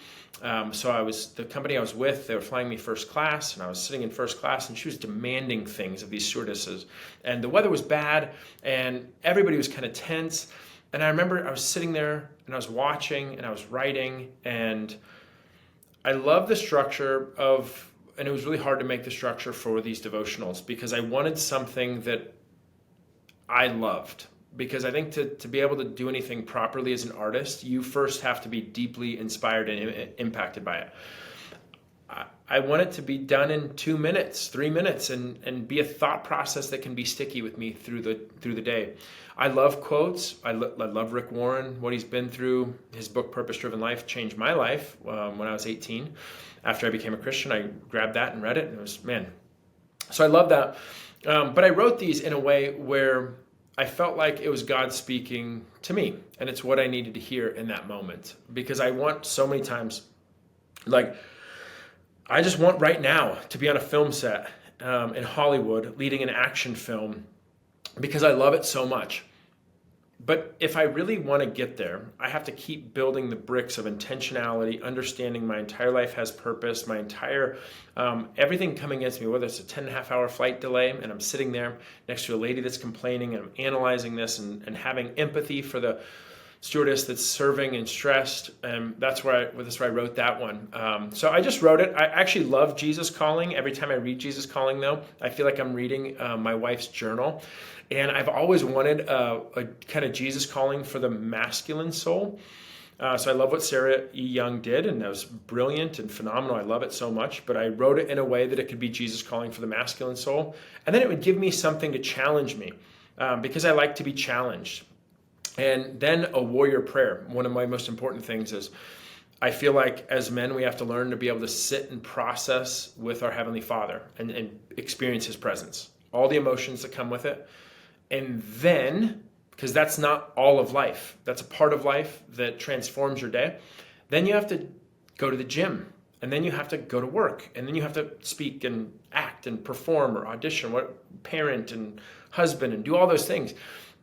Speaker 5: So the company I was with, they were flying me first class, and I was sitting in first class, and she was demanding things of these stewardesses. And the weather was bad, and everybody was kind of tense. And I remember I was sitting there, and I was watching, and I was writing, and I love the structure of and it was really hard to make the structure for these devotionals because I wanted something that I loved. Because I think to be able to do anything properly as an artist, you first have to be deeply inspired and impacted by it. I want it to be done in 2 minutes, 3 minutes, and be a thought process that can be sticky with me through the day. I love quotes. I love Rick Warren, what he's been through. His book, Purpose Driven Life, changed my life when I was 18. After I became a Christian, I grabbed that and read it, and it was, man. So I love that. But I wrote these in a way where I felt like it was God speaking to me, and it's what I needed to hear in that moment. Because I want so many times, like, I just want right now to be on a film set in Hollywood leading an action film because I love it so much. But if I really want to get there, I have to keep building the bricks of intentionality, understanding my entire life has purpose, my entire, everything coming against me, whether it's a 10.5-hour flight delay and I'm sitting there next to a lady that's complaining and I'm analyzing this and having empathy for the stewardess that's serving and stressed. That's where I wrote that one. So I just wrote it. I actually love Jesus Calling. Every time I read Jesus Calling, though, I feel like I'm reading my wife's journal. And I've always wanted a kind of Jesus Calling for the masculine soul. So I love what Sarah E. Young did, and that was brilliant and phenomenal. I love it so much. But I wrote it in a way that it could be Jesus Calling for the masculine soul. And then it would give me something to challenge me because I like to be challenged. And then a warrior prayer. One of my most important things is I feel like as men, we have to learn to be able to sit and process with our Heavenly Father and experience His presence, all the emotions that come with it. And then, because that's not all of life, that's a part of life that transforms your day, then you have to go to the gym, and then you have to go to work, and then you have to speak and act and perform or audition, parent and husband, and do all those things.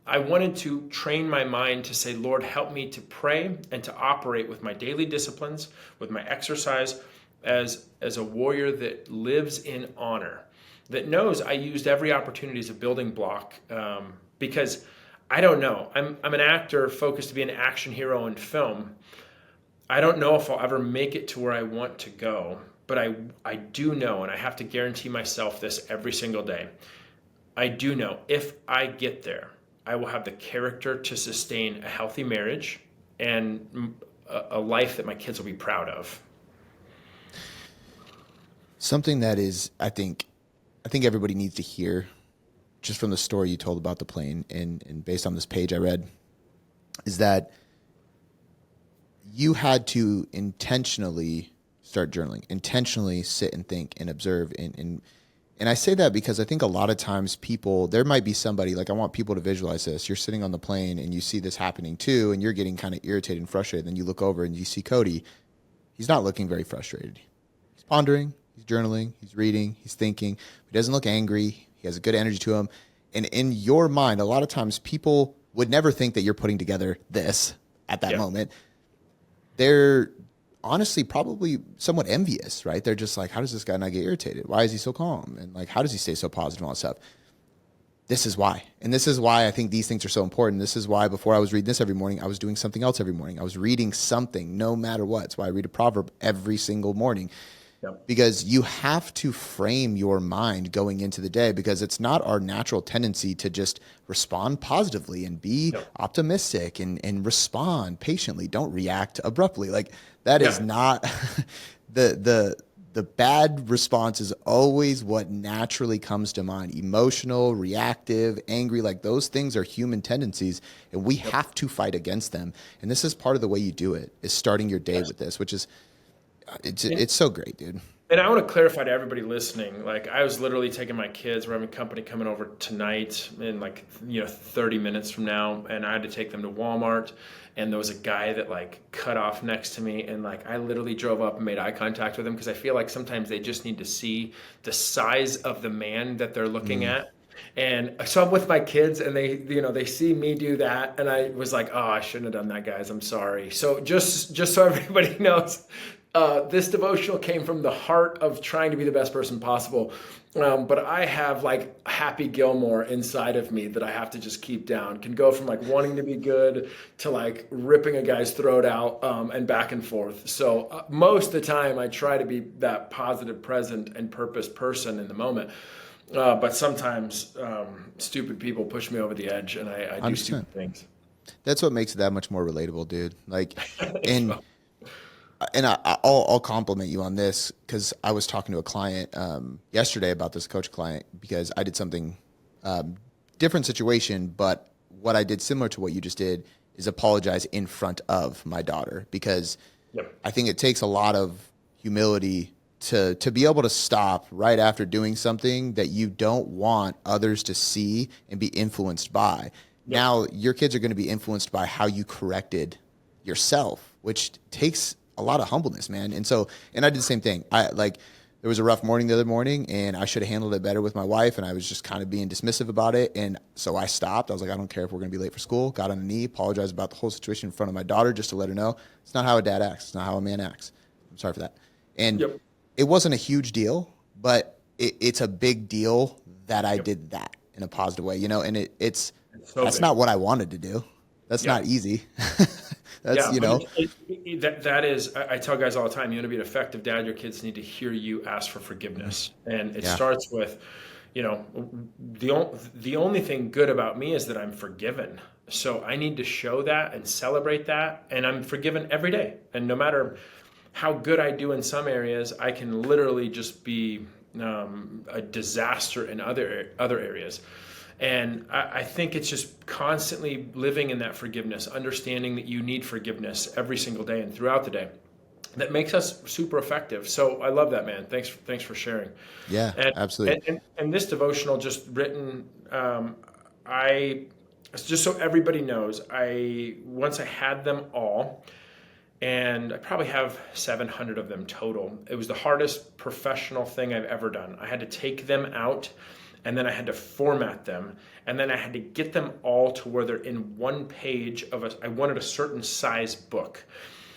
Speaker 5: I wanted to train my mind to say, Lord, help me to pray and to operate with my daily disciplines, with my exercise, as a warrior that lives in honor, that knows I used every opportunity as a building block because I don't know. I'm an actor focused to be an action hero in film. I don't know if I'll ever make it to where I want to go, but I do know, and I have to guarantee myself this every single day. I do know if I get there, I will have the character to sustain a healthy marriage and a life that my kids will be proud of.
Speaker 1: Something that is, I think everybody needs to hear, just from the story you told about the plane and based on this page I read, is that you had to intentionally start journaling, intentionally sit and think and observe. And I say that because I think a lot of times there might be somebody, like I want people to visualize this. You're sitting on the plane and you see this happening too, and you're getting kind of irritated and frustrated. Then you look over and you see Cody. He's not looking very frustrated. He's pondering. He's journaling, he's reading, he's thinking. He doesn't look angry. He has a good energy to him. And in your mind, a lot of times people would never think that you're putting together this at that moment. They're honestly probably somewhat envious, right? They're just like, how does this guy not get irritated? Why is he so calm? And like, how does he stay so positive and all that stuff? This is why. And this is why I think these things are so important. This is why before I was reading this every morning, I was doing something else every morning. I was reading something no matter what. That's why I read a proverb every single morning. Yep. Because you have to frame your mind going into the day, because it's not our natural tendency to just respond positively and be optimistic and respond patiently. Don't react abruptly. Like that is not the bad response is always what naturally comes to mind. Emotional, reactive, angry, like those things are human tendencies, and we have to fight against them. And this is part of the way you do it, is starting your day with this, which is it's so great, dude.
Speaker 5: And I want to clarify to everybody listening, like I was literally taking my kids, we're having company coming over tonight in 30 minutes from now, and I had to take them to Walmart, and there was a guy that cut off next to me, and I literally drove up and made eye contact with him, because I feel like sometimes they just need to see the size of the man that they're looking at. And so I'm with my kids, and they see me do that, and I was like, oh, I shouldn't have done that, guys. I'm sorry. So just so everybody knows, This devotional came from the heart of trying to be the best person possible. But I have like Happy Gilmore inside of me that I have to just keep down. Can go from like wanting to be good to like ripping a guy's throat out and back and forth. So most of the time I try to be that positive, present, and purpose person in the moment. But sometimes stupid people push me over the edge, and I do stupid things.
Speaker 1: That's what makes it that much more relatable, dude. Like, and I'll compliment you on this because I was talking to a client yesterday about this coach client because I did something different situation, but what I did similar to what you just did is apologize in front of my daughter because I think it takes a lot of humility to be able to stop right after doing something that you don't want others to see and be influenced by. Now your kids are going to be influenced by how you corrected yourself, which takes a lot of humbleness, man. And I did the same thing. There was a rough morning the other morning and I should have handled it better with my wife. And I was just kind of being dismissive about it. And so I stopped. I was like, I don't care if we're going to be late for school. Got on a knee, apologized about the whole situation in front of my daughter just to let her know it's not how a dad acts. It's not how a man acts. I'm sorry for that. And it wasn't a huge deal, but it's a big deal that I did that in a positive way, and that's big. Not what I wanted to do. That's not easy. That's,
Speaker 5: that is, I tell guys all the time, you want to be an effective dad, your kids need to hear you ask for forgiveness. And it starts with, the only thing good about me is that I'm forgiven. So I need to show that and celebrate that. And I'm forgiven every day. And no matter how good I do in some areas, I can literally just be a disaster in other areas. And I think it's just constantly living in that forgiveness, understanding that you need forgiveness every single day and throughout the day. That makes us super effective. So I love that, man. Thanks for sharing.
Speaker 1: Yeah, absolutely.
Speaker 5: And this devotional just written, just so everybody knows, once I had them all, and I probably have 700 of them total. It was the hardest professional thing I've ever done. I had to take them out, and then I had to format them, and then I had to get them all to where they're in one page I wanted a certain size book.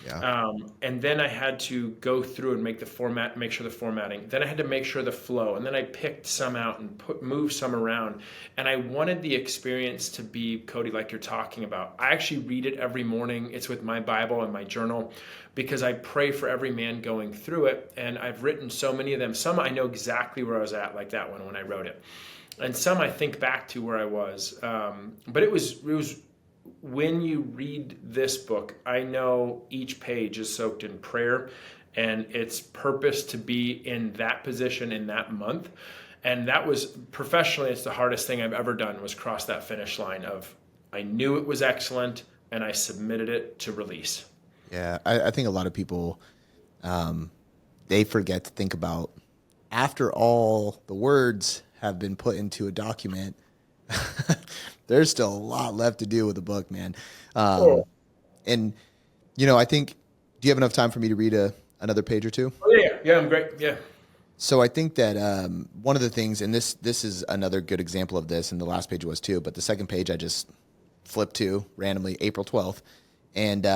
Speaker 5: Yeah. And then I had to go through and make sure the formatting. Then I had to make sure the flow. And then I picked some out and move some around. And I wanted the experience to be, Cody, like you're talking about. I actually read it every morning. It's with my Bible and my journal because I pray for every man going through it. And I've written so many of them. Some I know exactly where I was at, like that one when I wrote it. And some I think back to where I was. But it was when you read this book, I know each page is soaked in prayer and its purpose to be in that position in that month. And that was professionally, it's the hardest thing I've ever done was cross that finish line of I knew it was excellent and I submitted it to release.
Speaker 1: Yeah, I think a lot of people, they forget to think about after all the words have been put into a document, there's still a lot left to do with the book, man. And, I think, do you have enough time for me to read another page or two?
Speaker 5: Oh, yeah, I'm great. Yeah.
Speaker 1: So I think that one of the things, and this is another good example of this, and the last page was too, but the second page I just flipped to randomly, April 12th. And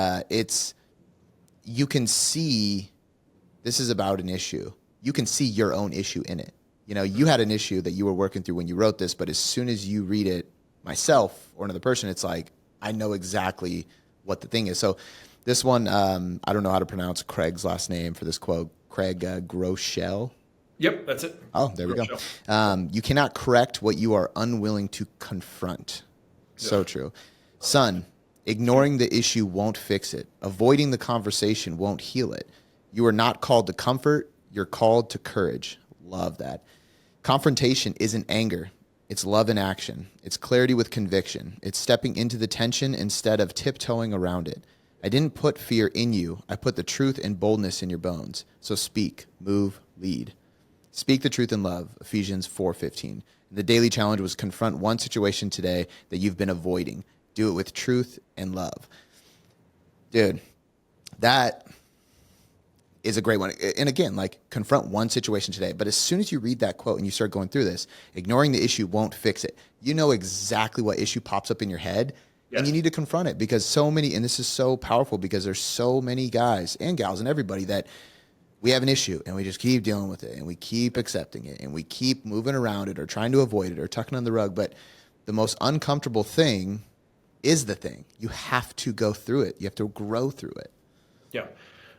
Speaker 1: you can see, this is about an issue. You can see your own issue in it. You had an issue that you were working through when you wrote this, but as soon as you read it, myself or another person, it's like, I know exactly what the thing is. So this one, I don't know how to pronounce Craig's last name for this quote, Craig Groeschel.
Speaker 5: Yep, that's it.
Speaker 1: Oh, there we go. You cannot correct what you are unwilling to confront. So true. Son, ignoring the issue won't fix it. Avoiding the conversation won't heal it. You are not called to comfort. You're called to courage. Love that. Confrontation isn't anger. It's love in action. It's clarity with conviction. It's stepping into the tension instead of tiptoeing around it. I didn't put fear in you. I put the truth and boldness in your bones. So speak, move, lead. Speak the truth in love, Ephesians 4:15. The daily challenge was confront one situation today that you've been avoiding. Do it with truth and love. Dude, that is a great one. And again, confront one situation today. But as soon as you read that quote and you start going through this, ignoring the issue won't fix it. You know exactly what issue pops up in your head. And you
Speaker 5: Yes.
Speaker 1: need to confront it because so many, and this is so powerful because there's so many guys and gals and everybody that we have an issue and we just keep dealing with it and we keep accepting it and we keep moving around it or trying to avoid it or tucking on the rug. But the most uncomfortable thing is the thing. You have to go through it. You have to grow through it.
Speaker 5: Yeah.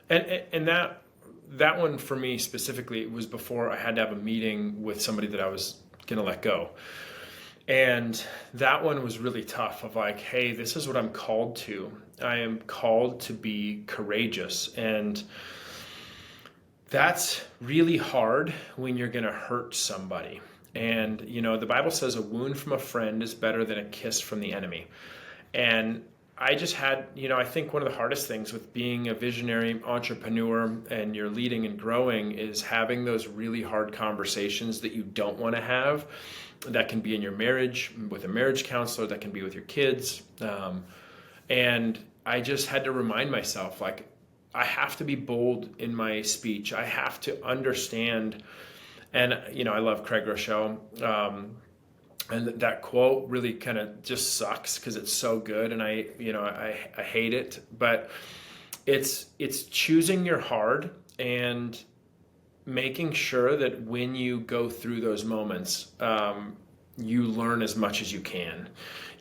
Speaker 5: And that one for me specifically was before I had to have a meeting with somebody that I was going to let go. And that one was really tough of like, hey, this is what I'm called to. I am called to be courageous. And that's really hard when you're going to hurt somebody. And, the Bible says a wound from a friend is better than a kiss from the enemy. And I just had, I think one of the hardest things with being a visionary entrepreneur and you're leading and growing is having those really hard conversations that you don't want to have. That can be in your marriage, with a marriage counselor, that can be with your kids. And I just had to remind myself, like, I have to be bold in my speech. I have to understand. And, I love Craig Rochelle. And that quote really kind of just sucks because it's so good. And I hate it, but it's choosing your hard and making sure that when you go through those moments, you learn as much as you can.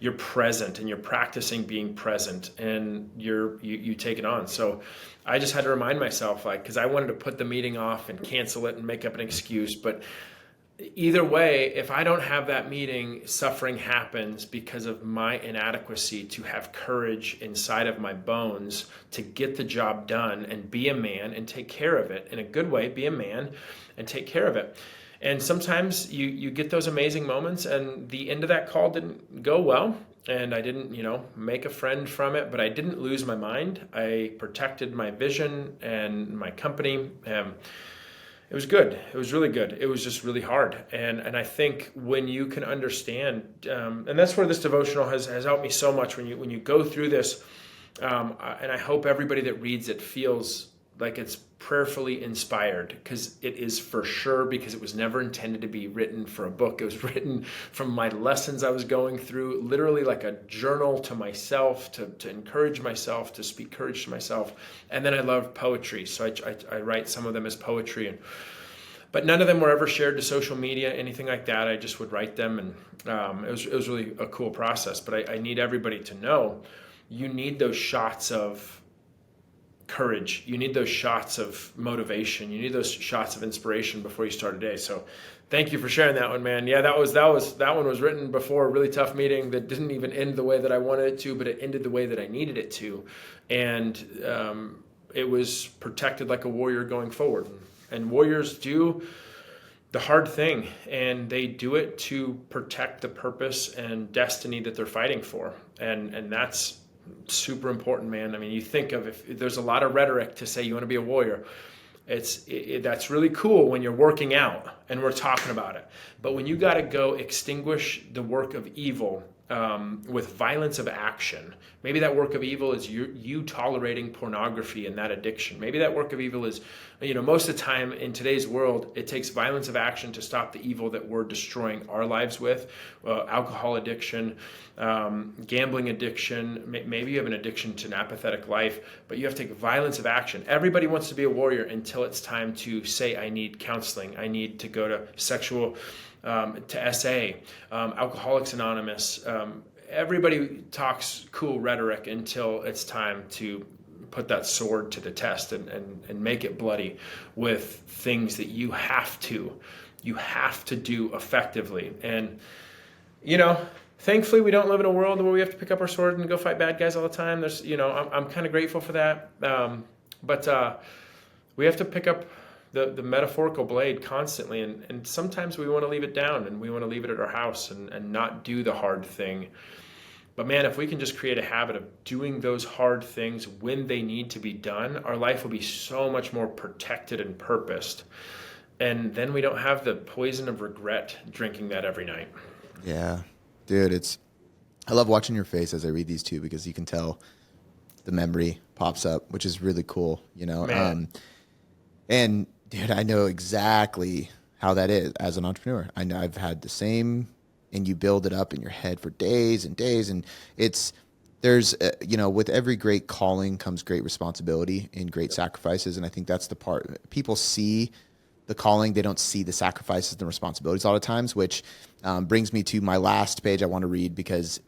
Speaker 5: You're present and you're practicing being present and you take it on. So I just had to remind myself, like, because I wanted to put the meeting off and cancel it and make up an excuse. But either way, if I don't have that meeting, suffering happens because of my inadequacy to have courage inside of my bones to get the job done and be a man and take care of it in a good way, be a man and take care of it. And sometimes you get those amazing moments and the end of that call didn't go well. And I didn't, make a friend from it, but I didn't lose my mind. I protected my vision and my company. It was good. It was really good. It was just really hard. And I think when you can understand, and that's where this devotional has helped me so much when you go through this, and I hope everybody that reads it feels like it's prayerfully inspired, because it is for sure, because it was never intended to be written for a book. It was written from my lessons I was going through, literally like a journal to myself, to encourage myself, to speak courage to myself. And then I love poetry, so I write some of them as poetry, but none of them were ever shared to social media, anything like that. I just would write them, and it was really a cool process. But I need everybody to know, you need those shots of courage. You need those shots of motivation. You need those shots of inspiration before you start a day. So thank you for sharing that one, man. Yeah, that one was written before a really tough meeting that didn't even end the way that I wanted it to, but it ended the way that I needed it to. And it was protected like a warrior going forward. And warriors do the hard thing, and they do it to protect the purpose and destiny that they're fighting for. And that's super important, man. I mean, you think of, if there's a lot of rhetoric to say you want to be a warrior, that's really cool when you're working out and we're talking about it. But when you got to go extinguish the work of evil with violence of action, maybe that work of evil is you tolerating pornography and that addiction. Maybe that work of evil is, most of the time in today's world, it takes violence of action to stop the evil that we're destroying our lives with. Alcohol addiction, gambling addiction, maybe you have an addiction to an apathetic life, but you have to take violence of action. Everybody wants to be a warrior until it's time to say, I need counseling. I need to go to to SA, Alcoholics Anonymous. Everybody talks cool rhetoric until it's time to put that sword to the test and make it bloody with things that you have to do effectively. And, thankfully we don't live in a world where we have to pick up our sword and go fight bad guys all the time. There's, I'm kind of grateful for that. But we have to pick up the metaphorical blade constantly. And sometimes we want to leave it down and we want to leave it at our house and not do the hard thing. But man, if we can just create a habit of doing those hard things when they need to be done, our life will be so much more protected and purposed. And then we don't have the poison of regret drinking that every night.
Speaker 1: Yeah, dude, I love watching your face as I read these two, because you can tell the memory pops up, which is really cool,
Speaker 5: Man.
Speaker 1: And dude, I know exactly how that is as an entrepreneur. I know I've had the same, and you build it up in your head for days and days. And it's there's, with every great calling comes great responsibility and great sacrifices. And I think that's the part people see the calling. They don't see the sacrifices and responsibilities a lot of times, which brings me to my last page I want to read because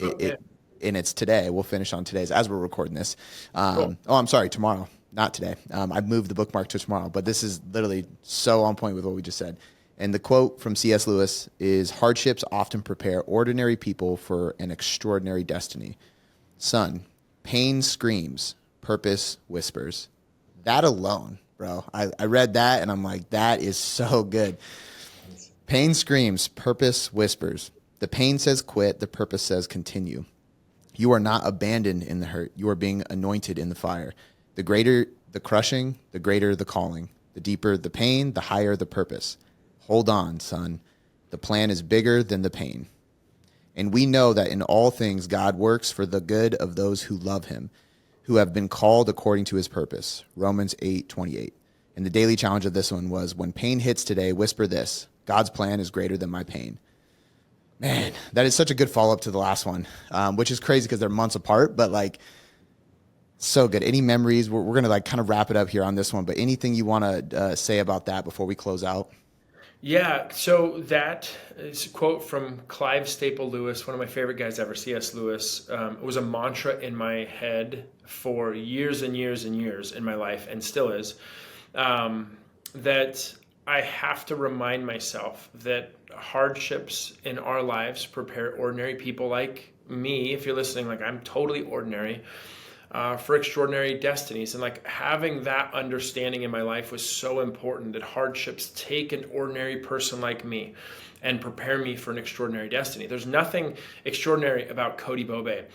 Speaker 1: and it's today. We'll finish on today's as we're recording this.
Speaker 5: Cool.
Speaker 1: Oh, I'm sorry. Tomorrow, not today. I've moved the bookmark to tomorrow, but this is literally so on point with what we just said. And the quote from C.S. Lewis is, "Hardships often prepare ordinary people for an extraordinary destiny. Son, pain screams, purpose whispers." That alone, bro. I read that and I'm like, that is so good. Pain screams, purpose whispers. The pain says quit, the purpose says continue. You are not abandoned in the hurt. You are being anointed in the fire. The greater the crushing, the greater the calling. The deeper the pain, the higher the purpose. Hold on, son. The plan is bigger than the pain. And we know that in all things God works for the good of those who love him, who have been called according to his purpose. Romans 8:28. And the daily challenge of this one was, when pain hits today, whisper this: God's plan is greater than my pain. Man, that is such a good follow-up to the last one, which is crazy because they're months apart, but like, so good. Any memories? We're going to like kind of wrap it up here on this one, but anything you want to say about that before we close out?
Speaker 5: Yeah, so that is a quote from Clive Staple Lewis, one of my favorite guys ever, C.S. Lewis. It was a mantra in my head for years and years and years in my life, and still is, that I have to remind myself that hardships in our lives prepare ordinary people like me, if you're listening, like I'm totally ordinary, for extraordinary destinies. And like having that understanding in my life was so important, that hardships take an ordinary person like me and prepare me for an extraordinary destiny. There's nothing extraordinary about Cody Bobay.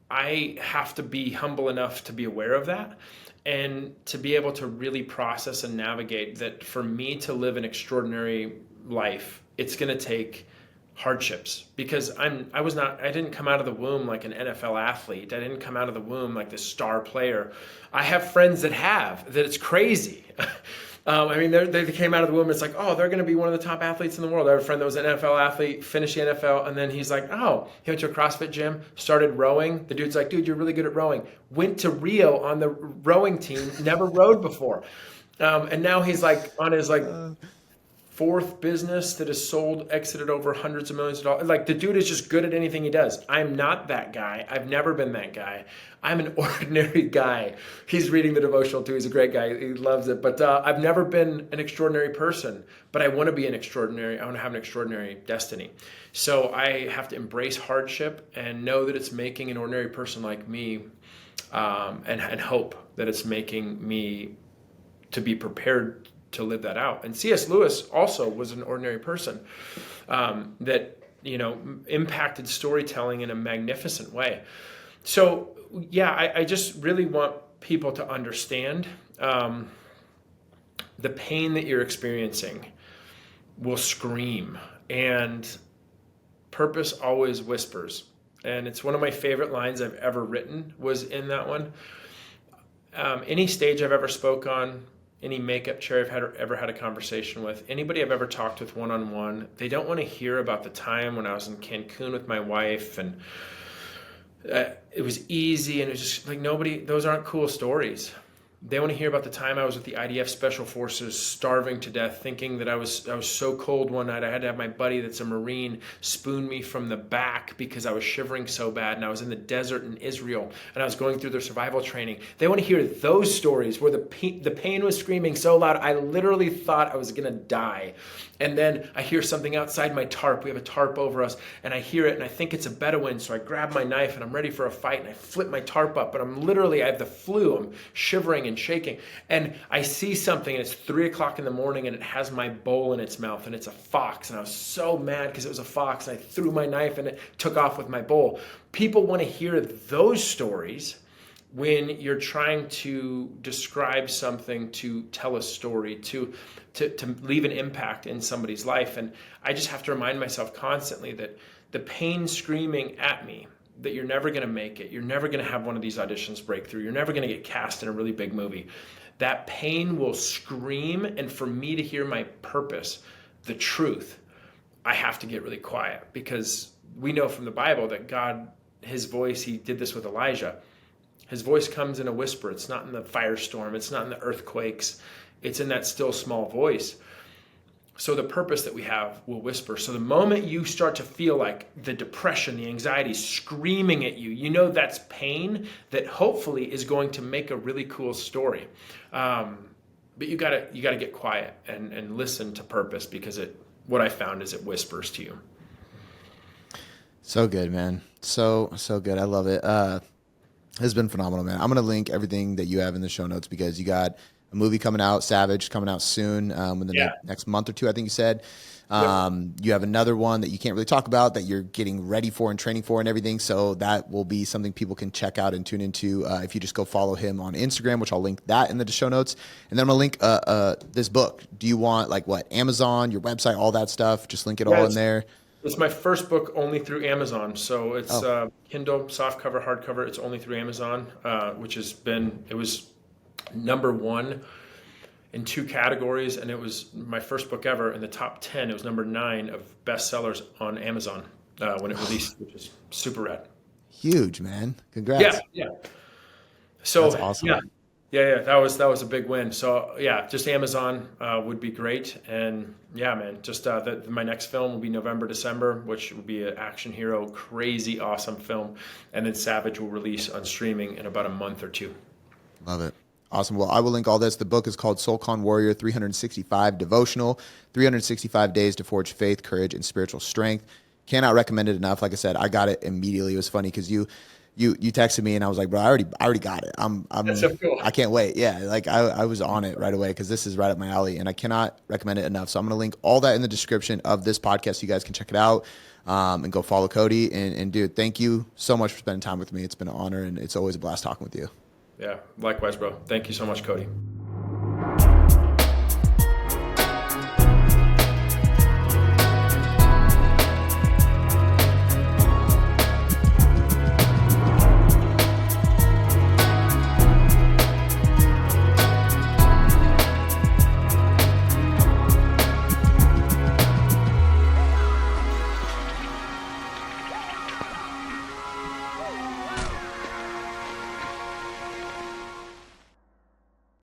Speaker 5: I have to be humble enough to be aware of that and to be able to really process and navigate that. For me to live an extraordinary life, it's going to take hardships, because I didn't come out of the womb like an NFL athlete. I didn't come out of the womb like this star player. I have friends that it's crazy. I mean, they came out of the womb. It's like, oh, they're going to be one of the top athletes in the world. I have a friend that was an NFL athlete, finished the NFL, and then he's like, oh, he went to a CrossFit gym, started rowing. The dude's like, dude, you're really good at rowing. Went to Rio on the rowing team, never rowed before. And now he's like on his fourth business that has exited over hundreds of millions of dollars. Like, the dude is just good at anything he does. I'm not that guy. I've never been that guy. I'm an ordinary guy. He's reading the Devotional too. He's a great guy. He loves it. But I've never been an extraordinary person, but I want to be I want to have an extraordinary destiny. So I have to embrace hardship and know that it's making an ordinary person like me, and hope that it's making me to be prepared to live that out. And C.S. Lewis also was an ordinary person that impacted storytelling in a magnificent way. So yeah, I just really want people to understand the pain that you're experiencing will scream, and purpose always whispers. And it's one of my favorite lines I've ever written was in that one. Any stage I've ever spoke on, any makeup chair I've ever had a conversation with, anybody I've ever talked with one-on-one, they don't want to hear about the time when I was in Cancun with my wife and it was easy and it was just like those aren't cool stories. They want to hear about the time I was with the IDF Special Forces, starving to death, thinking that I was so cold one night I had to have my buddy that's a Marine spoon me from the back because I was shivering so bad, and I was in the desert in Israel and I was going through their survival training. They want to hear those stories where the pain was screaming so loud I literally thought I was going to die. And then I hear something outside my tarp. We have a tarp over us, and I hear it and I think it's a Bedouin, so I grab my knife and I'm ready for a fight and I flip my tarp up, but I have the flu. I'm shivering and shaking, and I see something, and it's 3:00 in the morning, and it has my bowl in its mouth, and it's a fox, and I was so mad because it was a fox, and I threw my knife and it took off with my bowl. People want to hear those stories when you're trying to describe something, to tell a story, to leave an impact in somebody's life. And I just have to remind myself constantly that the pain screaming at me that you're never going to make it, you're never going to have one of these auditions break through, you're never going to get cast in a really big movie, that pain will scream. And for me to hear my purpose, the truth, I have to get really quiet, because we know from the Bible that God his voice, he did this with Elijah. His voice comes in a whisper. It's not in the firestorm. It's not in the earthquakes. It's in that still small voice. So the purpose that we have will whisper. So the moment you start to feel like the depression, the anxiety screaming at you, you know that's pain that hopefully is going to make a really cool story. But you gotta get quiet and listen to purpose, because what I found is it whispers to you.
Speaker 1: So good, man. So good. I love it. It's been phenomenal, man. I'm going to link everything that you have in the show notes, because you got a movie coming out, Savage, coming out soon, within the next month or two, I think you said. You have another one that you can't really talk about that you're getting ready for and training for and everything. So that will be something people can check out and tune into if you just go follow him on Instagram, which I'll link that in the show notes. And then I'm going to link this book. Do you want Amazon, your website, all that stuff? Just link it all in there.
Speaker 5: It's my first book only through Amazon. So it's Kindle, softcover, hardcover. It's only through Amazon, which it was number 1 in 2 categories. And it was my first book ever in the top 10. It was number 9 of bestsellers on Amazon when it released, which is super rad.
Speaker 1: Huge, man. Congrats.
Speaker 5: Yeah. So
Speaker 1: that's awesome.
Speaker 5: Yeah, that was a big win. So yeah, just Amazon would be great. And yeah, man, just my next film will be November, December, which will be an action hero, crazy awesome film. And then Savage will release on streaming in about a month or 2.
Speaker 1: Love it. Awesome. Well, I will link all this. The book is called SoulCon Warrior 365 Devotional, 365 Days to Forge Faith, Courage, and Spiritual Strength. Cannot recommend it enough. Like I said, I got it immediately. It was funny because you texted me and I was like, bro, I already got it.
Speaker 5: That's so cool.
Speaker 1: I can't wait. Yeah. Like I was on it right away, because this is right up my alley and I cannot recommend it enough. So I'm going to link all that in the description of this podcast. So you guys can check it out and go follow Cody. And dude, thank you so much for spending time with me. It's been an honor, and it's always a blast talking with you.
Speaker 5: Yeah, likewise, bro. Thank you so much, Cody.